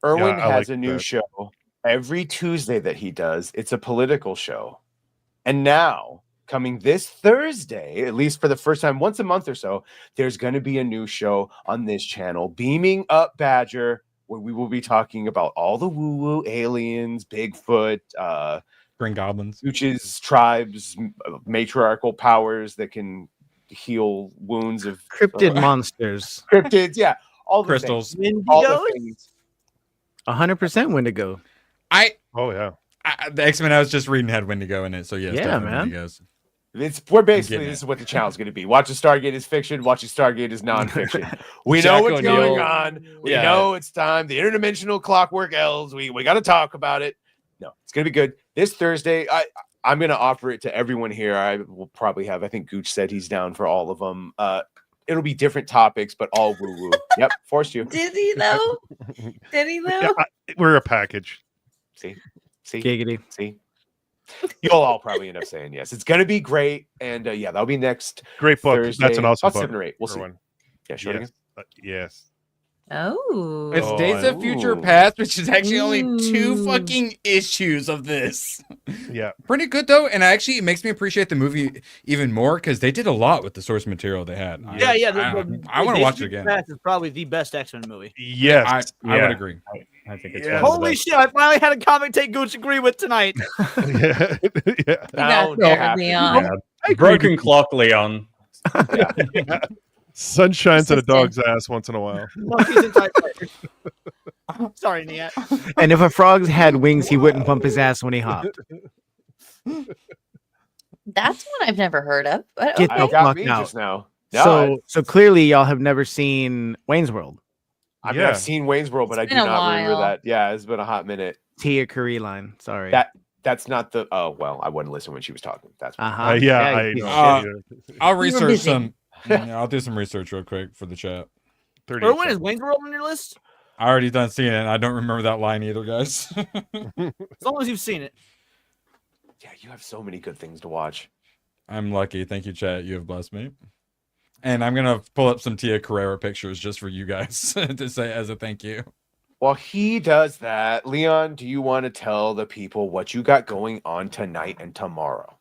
Erwin Yeah, I has like a new that. show every Tuesday that he does. It's a political show. And now, coming this Thursday, at least for the first time, once a month or so, there's going to be a new show on this channel, Beaming Up Badger, where we will be talking about all the woo-woo aliens, Bigfoot, Green Goblins, Gooch's tribes, matriarchal powers that can heal wounds of Cryptid monsters. cryptids, yeah, all the Crystals. things, all the Wendigos? things. 100% Wendigo. Oh yeah. The X-Men I was just reading had Wendigo in it, so yes, Yeah, definitely man. Wendigos. We're basically getting this it. is what the channel's going to be. Watching Stargate is fiction. Watching Stargate is nonfiction. We know Jack what's going O'Neill. on. We Yeah. know it's time. The interdimensional clockwork elves. We got to talk about it. No, it's going to be good this Thursday. I'm going to offer it to everyone here. I will probably have. I think Gooch said he's down for all of them. It'll be different topics, but all woo woo. Yep, forced you. Did he though? Did he though? Yeah, we're a package. See, Giggity. see. You'll all probably end up saying yes. It's going to be great, and yeah, that'll be next. Great book. Thursday. That's an awesome About book. 7 or 8. We'll see. Erwin. Yeah, show it Yes. again. Yes. Oh. It's Days of Future Ooh. Past, which is actually only 2 Ooh. fucking issues of this. Yeah. Pretty good though, and actually it makes me appreciate the movie even more because they did a lot with the source material they had. Yeah, yeah. I want to watch it again. It's probably the best X-Men movie. Yes. I would agree. I think it's Yeah. one of the Holy best. shit! I finally had a comic take Gooch agree with tonight. Yeah. Yeah. Now, there, happy. Leon. Yeah. I agree Broken with clock, Leon. Yeah. Sun shines on a dog's ass once in a while. Monkeys and typewriters. Sorry, Nia. And if a frog had wings, he wouldn't bump his ass when he hopped. That's one I've never heard of. But Get okay. the got fuck me out. just now. So clearly y'all have never seen Wayne's World. I mean, Yeah. I've seen Wayne's World, but I do been a not remember while. that. Yeah, it's been a hot minute. Tia Curry line. Sorry. That's not the. Oh well, I wouldn't listen when she was talking. That's why. Uh-huh. Yeah, Yeah, I you piece of know. I'll were research busy. some. Yeah, I'll do some research real quick for the chat. 30 Erwin, is Wayne's World on your list? I already done seeing it. And I don't remember that line either, guys. As long as you've seen it. Yeah, you have so many good things to watch. I'm lucky. Thank you, chat. You have blessed me. And I'm gonna pull up some Tia Carrera pictures just for you guys to say as a thank you. While he does that, Leon, do you want to tell the people what you got going on tonight and tomorrow?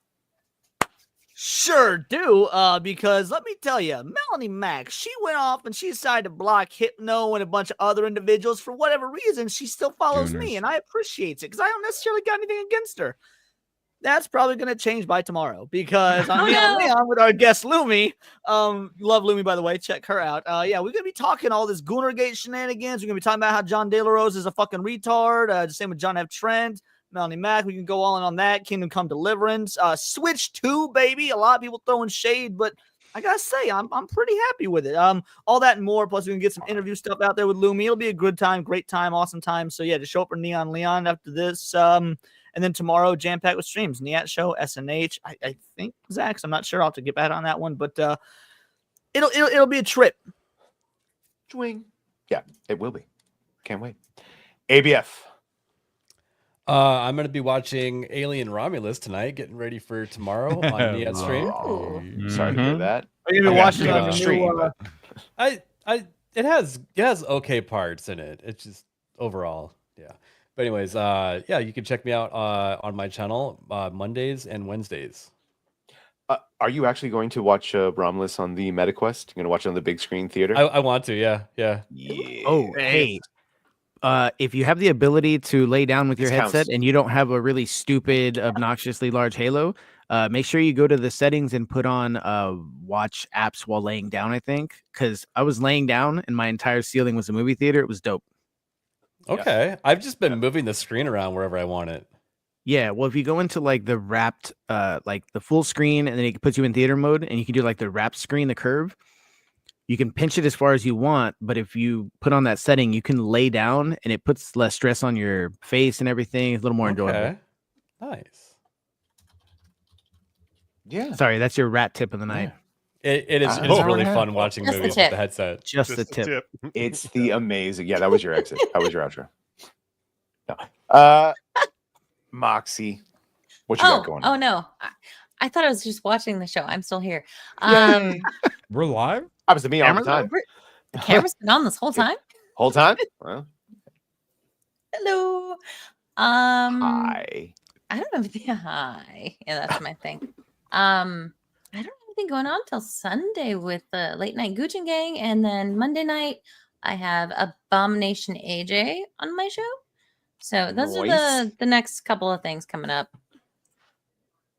Sure do, because let me tell you, Melanie Mack, she went off and she decided to block Hypno and a bunch of other individuals for whatever reason. She still follows me, and I appreciate it because I don't necessarily got anything against her. That's probably going to change by tomorrow because on Leon with our guest Lumi. Love Lumi, by the way. Check her out. Yeah, we're going to be talking all this Goonergate shenanigans. We're going to be talking about how John De La Rose is a fucking retard. The same with John F. Trent. Melanie Mack, we can go all in on that. Kingdom Come Deliverance. Switch 2, baby. A lot of people throwing shade, but I gotta say, I'm pretty happy with it. All that and more. Plus, we can get some interview stuff out there with Lumi. It'll be a good time, great time, awesome time. So yeah, just show up for Neon Leon after this. And then tomorrow, jam packed with streams. Niat Show, SNH. I think Zach's. I'm not sure. I'll have to get back on that one, but it'll be a trip. Swing. Yeah, it will be. Can't wait. ABF. I'm going to be watching Alien Romulus tonight, getting ready for tomorrow on Niat stream. Sorry to hear that. Are you going to be watching the stream? It has okay parts in it. It's just overall, yeah. But anyways, yeah, you can check me out on my channel Mondays and Wednesdays. Are you actually going to watch Romulus on the MetaQuest? You're going to watch it on the big screen theater? I want to, yeah. Oh, hey. If you have the ability to lay down with your headset and you don't have a really stupid, obnoxiously large halo, make sure you go to the settings and put on watch apps while laying down, I think. Because I was laying down and my entire ceiling was a movie theater. It was dope. Okay. Yeah. I've just been moving the screen around wherever I want it. Yeah, well, if you go into like the wrapped, like the full screen, and then it puts you in theater mode, and you can do like the wrapped screen, the curve. You can pinch it as far as you want, but if you put on that setting, you can lay down, and it puts less stress on your face and everything. It's a little more enjoyable. Nice. Yeah. Sorry, that's your rat tip of the night. It is really fun watching movies with the headset. Just the tip. It's the amazing. Yeah, that was your exit. That was your outro. No. Moxie, what you got going on? Oh no, I thought I was just watching the show. I'm still here. We're live. Happens to me all the time. The camera's been on this whole time. Whole time? Well. Hello. Hi. I don't have anything. Hi. Yeah, that's my thing. I don't have anything going on till Sunday with the late night Gucci Gang, and then Monday night I have Abomination AJ on my show. So those are the next couple of things coming up.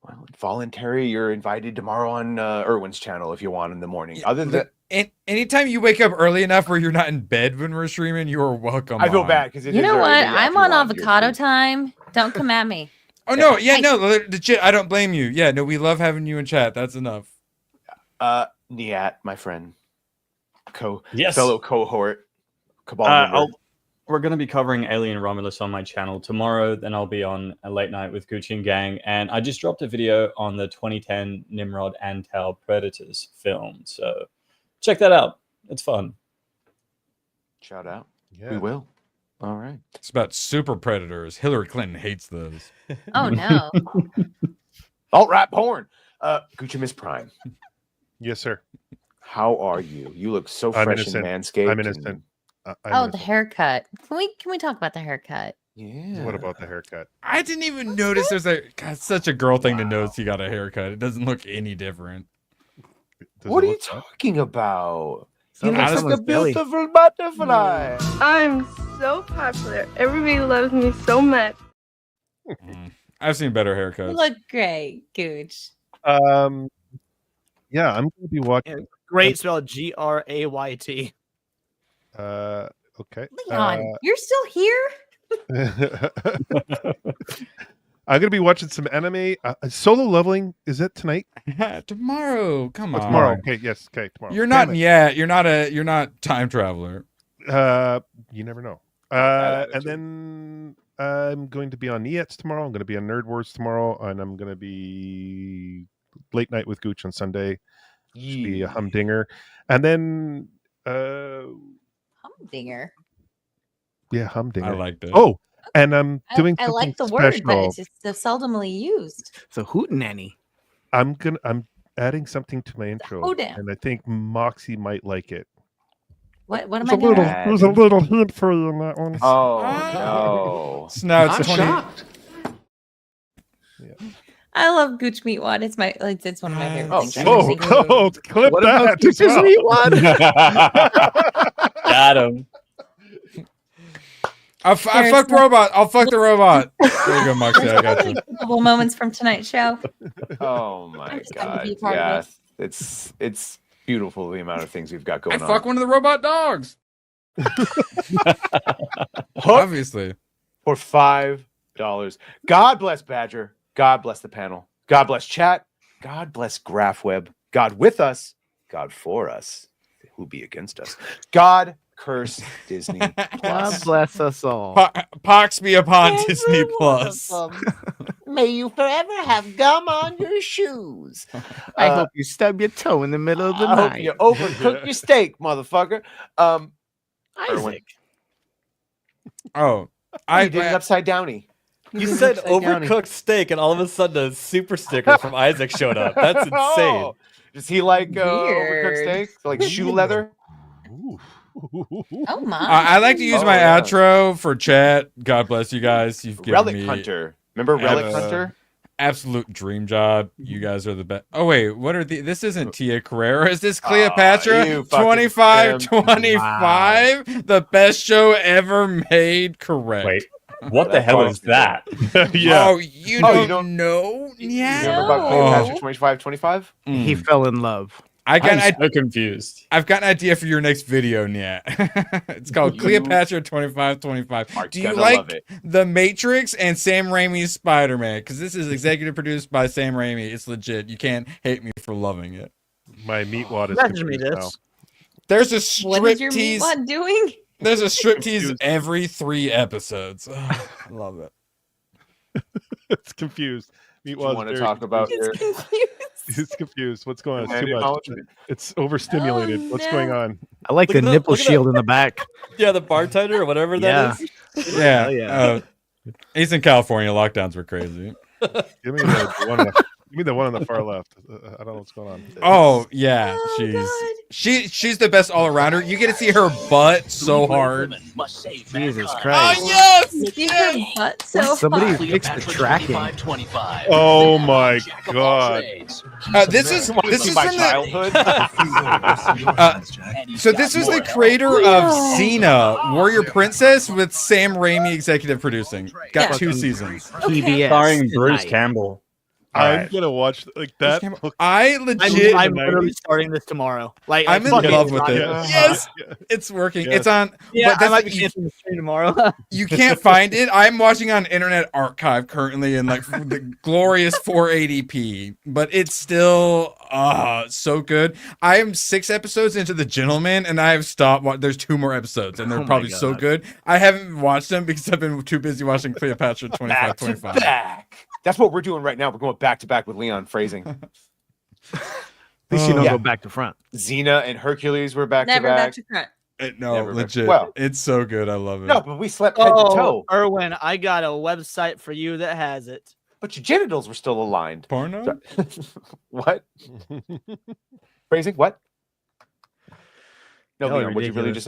Well, voluntary, you're invited tomorrow on Erwin's channel if you want in the morning. Other than that, anytime you wake up early enough where you're not in bed when we're streaming, you are welcome. I feel bad because you know what? I'm on avocado time. Don't come at me. Oh no, yeah, no, legit. I don't blame you. Yeah, no, we love having you in chat. That's enough. Niat, my friend, Yes. fellow cohort, Cabal member. We're going to be covering Alien Romulus on my channel tomorrow. Then I'll be on a late night with Gucci and Gang. And I just dropped a video on the 2010 Nimrod Antal Predators film. So check that out. It's fun. Shout out. Yeah. We will. All right. It's about super predators. Hillary Clinton hates those. Oh no. Alt-rap porn. Gucci Miss Prime. Yes, sir. How are you? You look so fresh and manscaped. I'm innocent. The haircut. Can we talk about the haircut? Yeah. What about the haircut? I didn't even notice there's such a girl thing to notice he got a haircut. It doesn't look any different. What are you talking about? You How look does like a beautiful butterfly. I'm so popular. Everybody loves me so much. I've seen better You haircuts. look great, Gooch. Yeah, I'm going to be watching. Great, spelled Grayt. Okay. Leon, you're still here? I'm going to be watching some anime. Solo Leveling, is it tonight? Tomorrow. Come on. Tomorrow. Okay, yes. Okay, tomorrow. You're not yet. You're not time traveler. You never know. And then I'm going to be on Niats tomorrow. I'm going to be on Nerd Wars tomorrow, and I'm going to be late night with Gooch on Sunday. Should be a humdinger. And then Humdinger. yeah, humdinger. I liked it. Oh, and I'm doing I something like the word, special. but it's just so seldomly used. So hootenanny. I'm adding something to my intro, Hoedown. and I think Moxie might like it. What am There's I doing? there's a little hint for you in that one. Oh no! So now it's I'm 20. shocked. Yeah. I love Gooch Meatwad. It's one of my favorite things. I've ever Oh, seen. clip What that. about Gooch's Meatwad? Got him. I fucked robot. I'll fuck the robot. There you go, Moxie. I got you. A couple moments from tonight's show. Oh my god! Yeah, it's beautiful the amount of things we've got I going on. fuck one of the robot dogs. Obviously, for $5. God bless Badger. God bless the panel. God bless chat. God bless GraphWeb. God with us. God for us. Who be against us? God curse Disney God Plus. bless us all. Pox be upon Disney Plus. May you forever have gum on your shoes. I hope you stub your toe in the middle of the I night. hope you overcook your steak, motherfucker. Isaac. Oh, I did it upside downy. You said overcooked steak, and all of a sudden a super sticker from Isaac showed up. That's insane. Oh, does he like overcooked steak? Like shoe leather? Oh my! I like to use my outro for chat. God bless you guys. You've given Relic me Hunter. Remember Relic Hunter? Absolute dream job. You guys are the best. Oh wait, what are the? This isn't Tia Carrera. Is this Cleopatra? you fucking 25, the best show ever made. Correct. Wait, what the hell is that? Yeah. Oh, you don't know? Yeah. You remember about Cleopatra 2525? He fell in love. I'm so confused. I've got an idea for your next video, Nyat. It's called Cleopatra 2525. Do you like The Matrix and Sam Raimi's Spider-Man? Because this is executive produced by Sam Raimi. It's legit. You can't hate me for loving it. My meatwad is Message me confused this. now. There's a What is your striptease. Meatwad doing? There's a striptease every 3 episodes. I love it. It's confused. Meatwad's want to very talk about your He's confused. What's going on? It's Man, too much. It's overstimulated. What's going on? I like the nipple shield in the back. Yeah, the bartender or whatever that is. Yeah. Yeah. He's in California. Lockdowns were crazy. Give me the one. Give me the one on the far left. I don't know what's going on. Oh yeah, she's the best all arounder. You get to see her butt so hard. Jesus Christ! Oh yes, See her butt so Somebody hard. fix the tracking. Oh my god! This is from my the childhood. so this is the creator of Xena, Warrior Princess, with Sam Raimi executive producing. Got 2 seasons. PBS. Starring Bruce Campbell. I'm gonna watch like that. I legit. I'm literally starting this tomorrow. Like I'm in fucking love with it. excited. Yes, it's working. Yes. It's on. Yeah, but I might be you, canceling the stream tomorrow. you can't find it. I'm watching on Internet Archive currently in like the glorious 480p, but it's still so good. I am 6 episodes into The Gentleman, and I have stopped. There's 2 more episodes, and they're probably so good. I haven't watched them because I've been too busy watching Cleopatra 2525. Back. That's what we're doing right now. We're going back to back with Leon phrasing. At least you don't go back to front. Xena and Hercules were back Never to back back. to front. No, Never legit. well. It's so good. I love it. No, but we slept head to toe. Erwin, I got a website for you that has it. But your genitals were still aligned. Porno? What? Phrasing? What? No, Oh, Leon, what'd you really ridiculous. just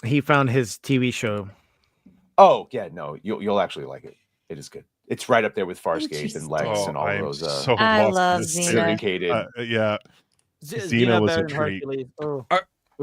say? He found his TV show. Oh, yeah, no, you'll actually like it. It is good. It's right up there with Farscape and Legs and all I am those so I lost love in this Xena. syndicated. Yeah, Xena Xena was better a than treat. Hercules. Oh.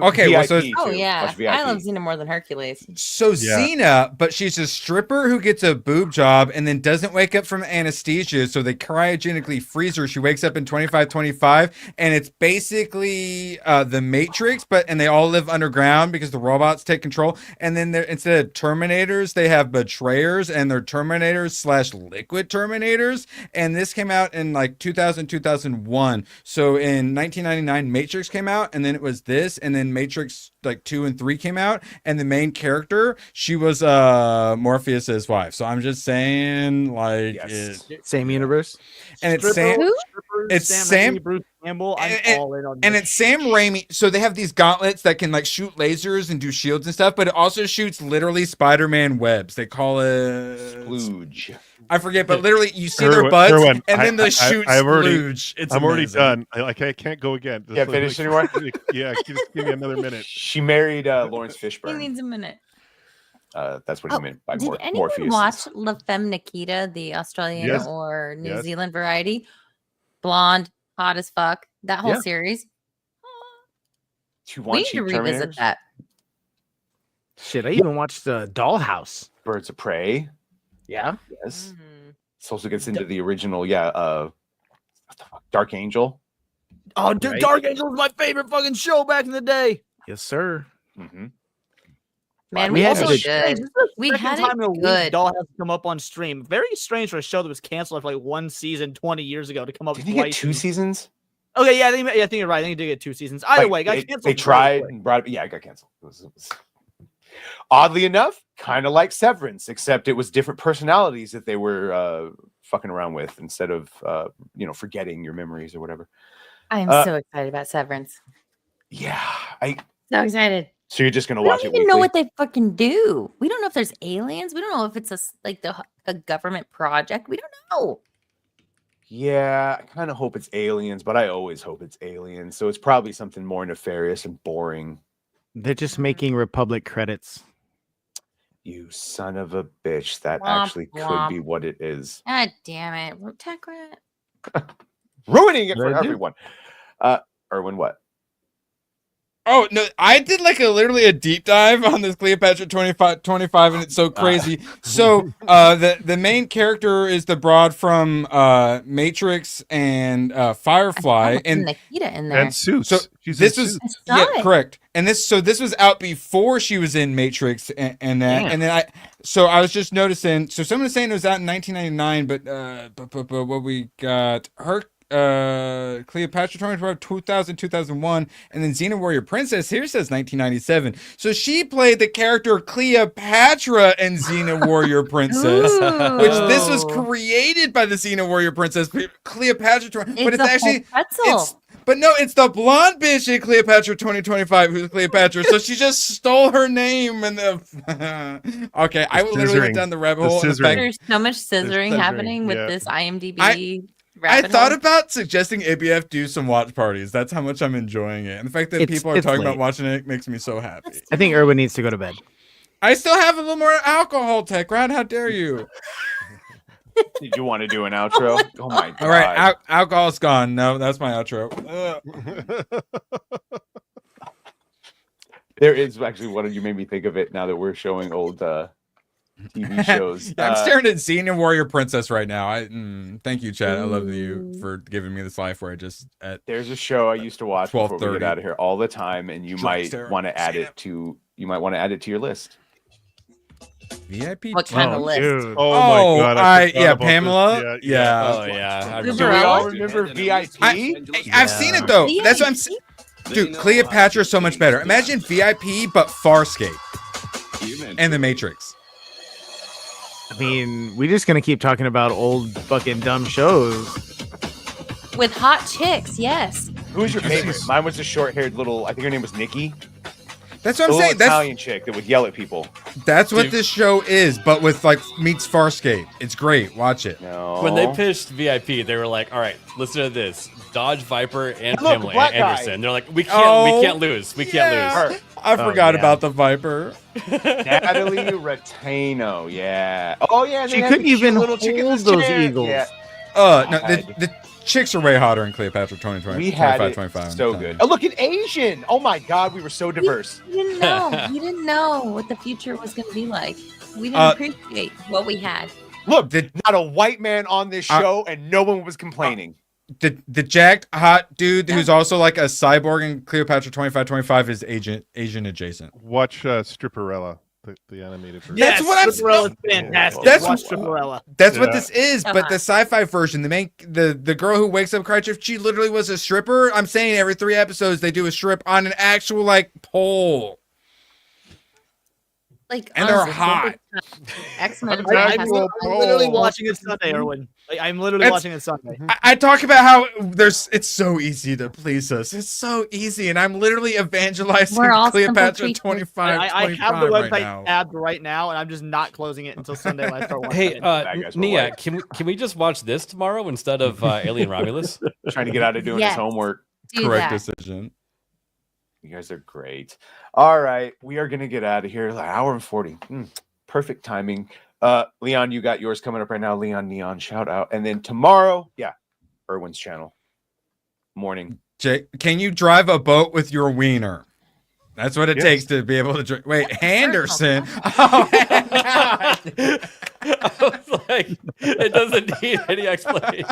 Okay, well, so VIP Oh too. yeah, Watch VIP. I love Xena more than Hercules. So Yeah. Xena, but she's a stripper who gets a boob job and then doesn't wake up from anesthesia, so they cryogenically freeze her. She wakes up in 2525, and it's basically the Matrix, and they all live underground because the robots take control. And then instead of Terminators, they have Betrayers, and they're Terminators/Liquid Terminators. And this came out in like 2000, 2001. So in 1999, Matrix came out, and then it was this, and then Matrix like 2 and 3 came out, and the main character, she was Morpheus's wife. So I'm just saying, like, Same universe. and it's Sam. It's Sam. Raimi, Bruce Campbell. I'm all in on And this. it's Sam Raimi. So they have these gauntlets that can like shoot lasers and do shields and stuff, but it also shoots literally Spider-Man webs. They call it Splooge. I forget, but literally you see their butts, Erwin, and then they shoot I'm already, splooge. It's I'm already amazing. done. I can't go again. Just Can't finish anymore? Yeah, just give me another minute. She married Lawrence He Fishburne. needs a minute. That's what he meant by Did anyone Morpheus. watch La Femme Nikita, the Australian Yes. or New Yes. Zealand variety? Blonde, hot as fuck. That whole Yeah. series. Do you We want need to cheap revisit Terminators? that. Shit, I even watched Dollhouse. Birds of Prey. Yeah. Yes. Mm-hmm. This also gets into the original, what the fuck? Dark Angel. Oh, dude, Right? Dark Angel was my favorite fucking show back in the day. Yes, sir. Mm-hmm. Man, We we had had the- it good. We Second had time in a it week, good. Doll has come up on stream. Very strange for a show that was canceled after like one season 20 years ago to come up Didn't he get twice. 2 seasons? Okay, yeah, I think you're right. I think he did get 2 seasons. Either way, it got canceled. They very tried quick. and brought it. Yeah, it got canceled. It was oddly enough, kind of like Severance, except it was different personalities that they were fucking around with instead of forgetting your memories or whatever. I am so excited about Severance. Yeah, So excited. So you're just gonna We watch don't it even know weekly? what they fucking do. We don't know if there's aliens. We don't know if it's a government project. We don't know. Yeah, I kind of hope it's aliens, but I always hope it's aliens. So it's probably something more nefarious and boring. They're just making Republic credits. You son of a bitch. That Womp actually could womp. be what it is. God damn it. Techrat. Ruining it What for I do? everyone. Erwin, what? Oh no! I did literally a deep dive on this Cleopatra 25, and it's so crazy. So the main character is the broad from Matrix and Firefly, and Nikita in there. And Seuss. so She's this in was Seuss. correct. And this was out before she was in Matrix and that. Damn. And then I was just noticing. So someone was saying it was out in 1999, but what we got her. Cleopatra 25, 2000, 2001, and then Xena Warrior Princess here says 1997. So she played the character Cleopatra in Xena Warrior Princess, which this was created by the Xena Warrior Princess Cleopatra, but it's actually it's the blonde bitch in Cleopatra 2025 who's Cleopatra. So she just stole her name and okay, I will literally went down the rabbit hole. There's so much scissoring happening with this IMDb. I thought about suggesting ABF do some watch parties. That's how much I'm enjoying it. And the fact that people are talking about watching it makes me so happy. I think Erwin needs to go to bed. I still have a little more alcohol, Techrat. How dare you? Did you want to do an outro? Oh my god. All right, alcohol's gone. No, that's my outro. There is actually one of you made me think of it now that we're showing old TV shows. Yeah, I'm staring at Xena Warrior Princess right now. Thank you, Chad. I love you for giving me this life where I just There's a show I used to watch before we 12:30. get out of here all the time, and you Drunk might stare. want to add it to your list. VIP. What kind of list? Dude. Oh my god! I forgot about this. Pamela. Yeah. Oh yeah. Do we all remember VIP? I've seen it though. That's what I'm saying. Dude, Cleopatra is so much better. Imagine VIP but Farscape and the Matrix. I mean, we're just gonna keep talking about old fucking dumb shows. With hot chicks, yes. Who was your favorite? Mine was the short-haired little. I think her name was Nikki. That's what The I'm little saying. Italian chick that would yell at people. That's what this show is, but with meets Farscape. It's great. Watch it. No. When they pitched VIP, they were like, "All right, listen to this: Dodge, Viper, and Look, Pamela black guy. Anderson." They're like, "We can't lose. We can't lose." I forgot about the Viper. Natalie Rattano, yeah. Oh yeah, She couldn't even hold those eagles. Yeah. No, the chicks are way hotter in Cleopatra 2020. We had 25, it 25. so good. Oh, look at Asian. Oh my God, we were so diverse. We didn't know. We didn't know what the future was going to be like. We didn't appreciate what we had. Look, not a white man on this show, and no one was complaining. The jacked hot dude who's also like a cyborg in Cleopatra 25 is Asian adjacent. Watch Stripperella, the animated version. That's what I'm Stripperella's fantastic. That's Watch Stripperella. That's what Yeah. this is, but the sci-fi version, the girl who wakes up crying, she literally was a stripper. I'm saying every 3 episodes they do a strip on an actual pole. Like, And they're honestly, hot. X-Men. I'm literally watching it Sunday, Erwin. I'm literally watching it Sunday. I talk about how it's so easy to please us. It's so easy, and I'm literally evangelizing We're all Cleopatra simple 25. I have the right website now. tabbed right now, and I'm just not closing it until Sunday when I start watching Hey, it. Nia, can we just watch this tomorrow instead of Alien Romulus? Trying to get out of doing his homework. Do Correct that. decision. You guys are great. All right, we are gonna get out of here. An hour and 40. Perfect timing. Leon, you got yours coming up right now. Leon Neon, shout out. And then tomorrow, Erwin's channel. Morning. Jake, can you drive a boat with your wiener? That's what it takes to be able to drink. Wait, Henderson. Oh, I was like, it doesn't need any explanation.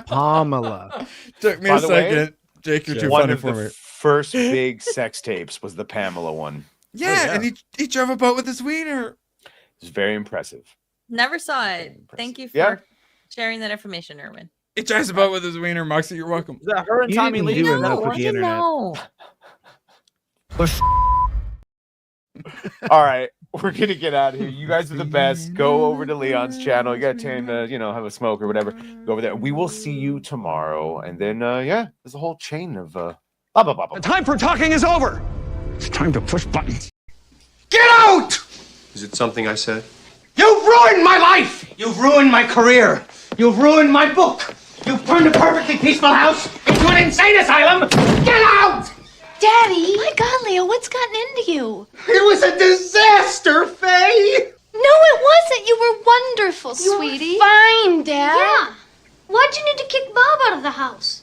Pamela. Took me a second. Jake, you're too funny for me. First big sex tapes was the Pamela one. Yeah, and he drove a boat with his wiener. It's very impressive. Never saw it. Thank you for sharing that information, Erwin. He drives a boat with his wiener. Moxie, you're welcome. Is that her and Tommy Lee? No, I didn't know. All right, we're gonna get out of here. You guys are the best. Go over to Leon's channel. You got time to, have a smoke or whatever. Go over there. We will see you tomorrow. And then, there's a whole chain of blah, blah, blah, blah. The time for talking is over. It's time to push buttons. Get out! Is it something I said? You've ruined my life! You've ruined my career! You've ruined my book! You've turned a perfectly peaceful house into an insane asylum! Get out! Daddy! My God, Leo, what's gotten into you? It was a disaster, Faye! No, it wasn't. You were wonderful, sweetie. Fine, Dad. Yeah. Why'd you need to kick Bob out of the house?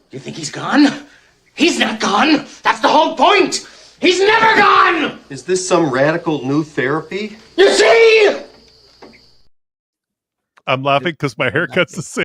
You think he's gone? He's not gone! That's the whole point! He's never gone! Is this some radical new therapy? You see? I'm laughing because my haircut's the same.